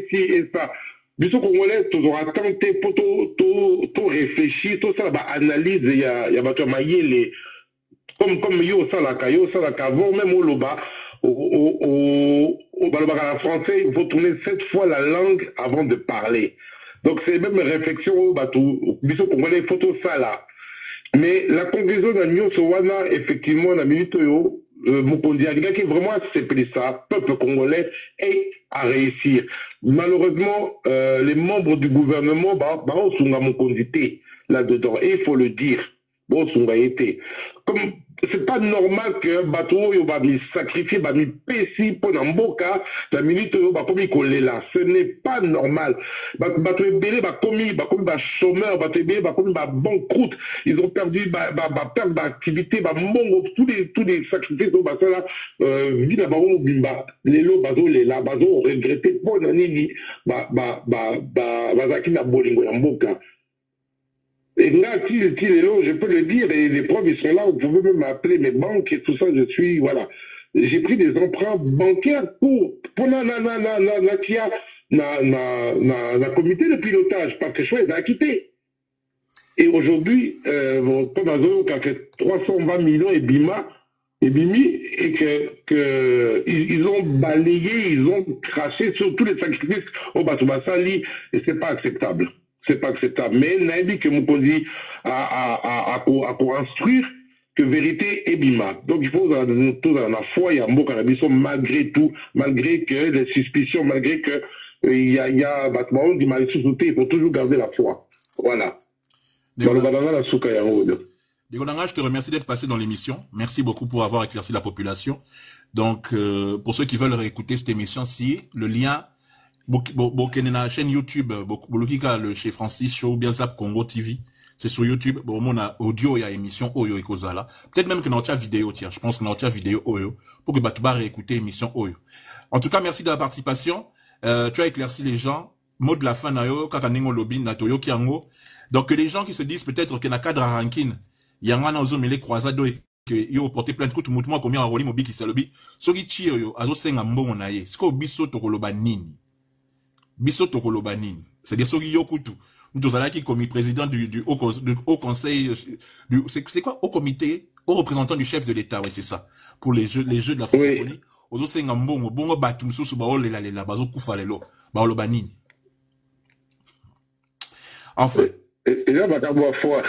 si, et ça. Bisous Congolais, tu auras tenté pour tout réfléchir, tout ça, bah, analyse, il y a, les, comme yo salaka, avant même au loba, au français, il faut tourner 7 fois la langue avant de parler. Donc, c'est même une réflexion, bah, tout, bisous Congolais, photo ça là. Mais la conclusion de Nyo Sowana, effectivement, la minute Mokondi Aliga, qui vraiment accepté ça, peuple congolais, et à réussir. Malheureusement, les membres du gouvernement, on sunga Mokondité là-dedans. Et il faut le dire. Bon, sunga été. Comme, c'est pas normal que bateau va me sacrifier, va me péci pour n'amboka, la minute va comme il là. Ce n'est pas normal. Bateau belé va comme chômeur, bateau belé va comme banqueroute. Ils ont perdu perte d'activité, tous les sacrifices au bateau là, vie là baron bimba. Les lots bateau les là, bateau regretté pour nani bazaki na bolingo n'amboka. Et là, je peux le dire, et les preuves, ils sont là, vous pouvez même m'appeler mes banques et tout ça, je suis, voilà. J'ai pris des emprunts bancaires pour la comité de pilotage, parce que je suis acquitté. Et aujourd'hui, comme Azo, quand 320 millions et Bima, et Bimi, et ils ont balayé, ils ont craché sur tous les sacrifices au Batoubasali, et c'est pas acceptable. C'est pas acceptable. Mais Naïbi que Mokondi a instruire que vérité est bima. Donc il faut dans la foi, il y a un mot malgré tout, malgré que les suspicions, malgré que il y a Batman qui m'a sous-sauté, il faut toujours garder la foi. Voilà. Je te remercie d'être passé dans l'émission. Merci beaucoup pour avoir éclairci la population. Donc, pour ceux qui veulent réécouter cette émission-ci, le lien la chaîne YouTube, le chez Francis Show, bien Zap Congo TV. C'est sur YouTube. Bon, on a audio, il y a émission Oyo et Kozala. Peut-être même que dans la vidéo, tiens. Je pense que dans la vidéo Oyo. Pour que Batouba réécouter émission Oyo. En tout cas, merci de la participation. Tu as éclairci les gens. Mot de la fin, Nayo, Kakanengo Lobin, Natoyo Kiango. Donc, les gens qui se disent peut-être qu'il y a un cadre à rankin, il y a un ozo mêlé croisado et que yo porté plein de coups, tout le monde combien en roli mobi qui s'est lobby. Sogi chio yo, azo senga mbongo na ye. Siko biso tokoloba nini. Biso tokoloba nini. C'est-à-dire Sogi Yokutu. Nous avons qui commis président du haut conseil, c'est quoi? Au comité, au représentant du chef de l'État, oui, c'est ça. Pour les jeux de la francophonie. Ozo senga mbongo, bongo batum susu ba ole la bazo kufa lelo. Ba oloba nini. Enfin. Et là, bah, avoir foi.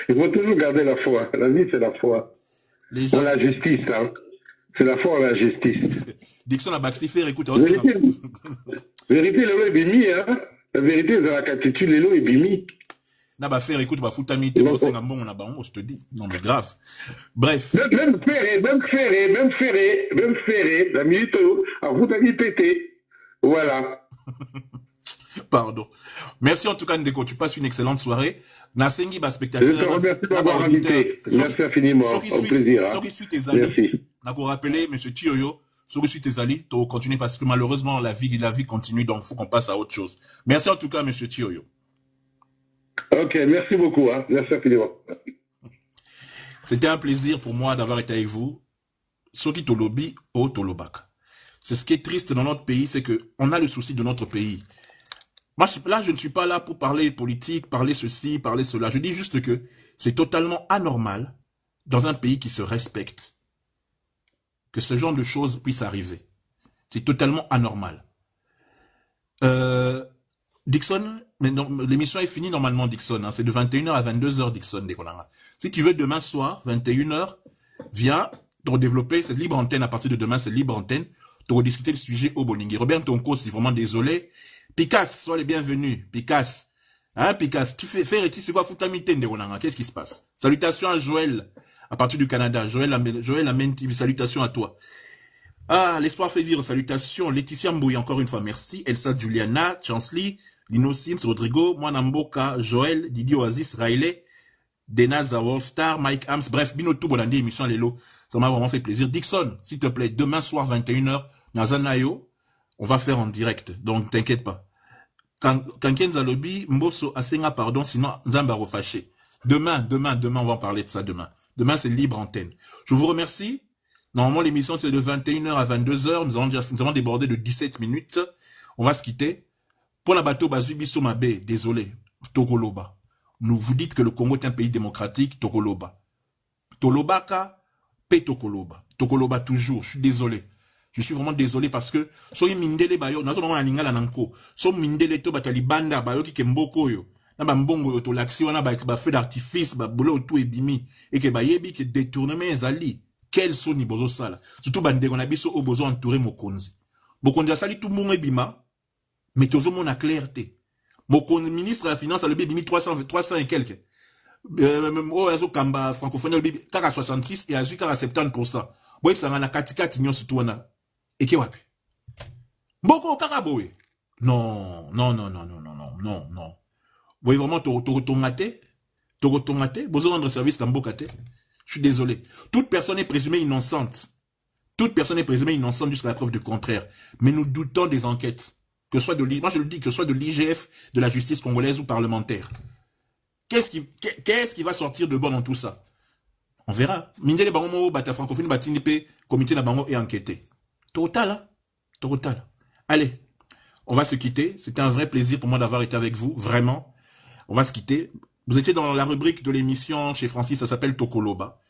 Il faut toujours garder la foi. La vie, c'est la foi. Les gens... Dans la justice, hein. C'est la foi en la justice. Dixon a baxifé, écoute. Vérité, le lot est bimi, hein. La vérité, c'est la catitude, le lot est bimi. N'a pas faire, écoute, bah, foutami, t'es bon, c'est un bon, on a bah, je te dis. Non, mais grave. Bref. Même ferré, la minute, à foutami pété. Voilà. Pardon. Merci en tout cas, Ndeko. Tu passes une excellente soirée. Nasengi, bah, spectateur. Je te remercie d'avoir invité. Merci infiniment. Au plaisir. Merci tes amis. Merci. N'a-vous rappelé, monsieur Chioyo, sur tes amis, tu continues parce que malheureusement, la vie continue, donc faut qu'on passe à autre chose. Merci en tout cas, monsieur Chioyo. Ok, merci beaucoup, hein. Merci infiniment. C'était un plaisir pour moi d'avoir été avec vous. Soki Tolobi, O Tolobak. C'est ce qui est triste dans notre pays, c'est que on a le souci de notre pays. Moi, là, je ne suis pas là pour parler politique, parler ceci, parler cela. Je dis juste que c'est totalement anormal dans un pays qui se respecte que ce genre de choses puisse arriver. C'est totalement anormal. Dixon, l'émission est finie normalement, Dixon. Hein, c'est de 21h à 22h, Dixon. Si tu veux, demain soir, 21h, viens pour développer cette libre antenne. À partir de demain, c'est libre antenne. Pour discuter le sujet au Boningi. Robert Tonko, c'est vraiment désolé. Picasse, sois les bienvenus. Picasse. Hein, Picasse, tu fais et c'est quoi foutamité de Ronanga? Qu'est-ce qui se passe? Salutations à Joël, à partir du Canada. Joël Amen TV, salutations à toi. Ah, l'espoir fait vivre, salutations. Laetitia Mbouy, encore une fois, merci. Elsa Juliana, Chansley, Lino Sims, Rodrigo, Mwanamboka, Joël, Didi Oasis, Riley, Denaza, Star, Mike Hams, bref, Binotou, Bolandi, émission Lelo. Ça m'a vraiment fait plaisir. Dixon, s'il te plaît, demain soir, 21h, Nazanayo, on va faire en direct. Donc, t'inquiète pas. Quand Kenza Lobby, Mboso Asenga, pardon, sinon, Zamba refâché. Demain, on va en parler de ça demain. Demain, c'est libre antenne. Je vous remercie. Normalement, l'émission, c'est de 21h à 22h. Nous avons débordé de 17 minutes. On va se quitter. Pour la bateau, Bazubi Somabe, désolé. Tokoloba. Nous vous dites que le Congo est un pays démocratique. Tokoloba. Tolobaka. Tokoloba. Tokoloba toujours. Je suis désolé. Je suis vraiment désolé parce que soy mindele bayo nazo mama lingala nanko. So mindele to batali banda bayo ki kemboko yo. Na ba mbongo yo to l'action na ba feu d'artifice ba bolo tout ebimi et que ba yebi que détournement ezali. Quel sont ni bozo sala. Surtout bande on a biso au bozo entouré mokonzi. Mokonzi asali tout monde ebima mais tozo mona clarté. Mokonzi ministre de la finance a le bimi 300 et quelques. Oh, azo kamba francophonie le bibi kaka 66 et azu kaka 70%. Boy ça na katikati nyo surtout wana eke wapi. Boko kaka boy. Non. Boy vraiment tongate, besoin rendre service dans bokate. Je suis désolé. Toute personne est présumée innocente. Toute personne est présumée innocente jusqu'à la preuve du contraire. Mais nous doutons des enquêtes. Que ce soit moi je le dis, que ce soit de l'IGF, de la justice congolaise ou parlementaire. Qu'est-ce qui va sortir de bon dans tout ça? On verra. Mindele bango bata francophonie batinipe comité na bango et enquêté. Total. Allez, on va se quitter. C'était un vrai plaisir pour moi d'avoir été avec vous, vraiment. On va se quitter. Vous étiez dans la rubrique de l'émission chez Francis, ça s'appelle Tokoloba.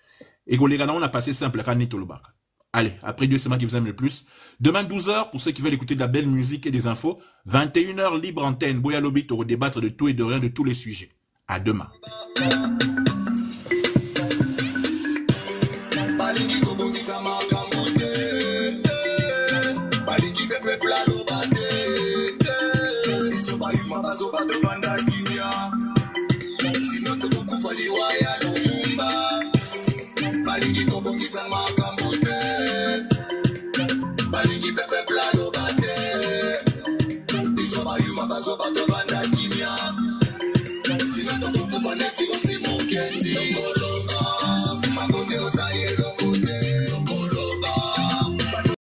Et Golegana, on a passé simple à Kani Toloba. Allez, après Dieu, c'est moi qui vous aime le plus. Demain 12h, pour ceux qui veulent écouter de la belle musique et des infos. 21h, libre antenne. Boya Lobby, pour débattre de tout et de rien, de tous les sujets. À demain. Sinon, bakufa neti osimo kendi. Lokolo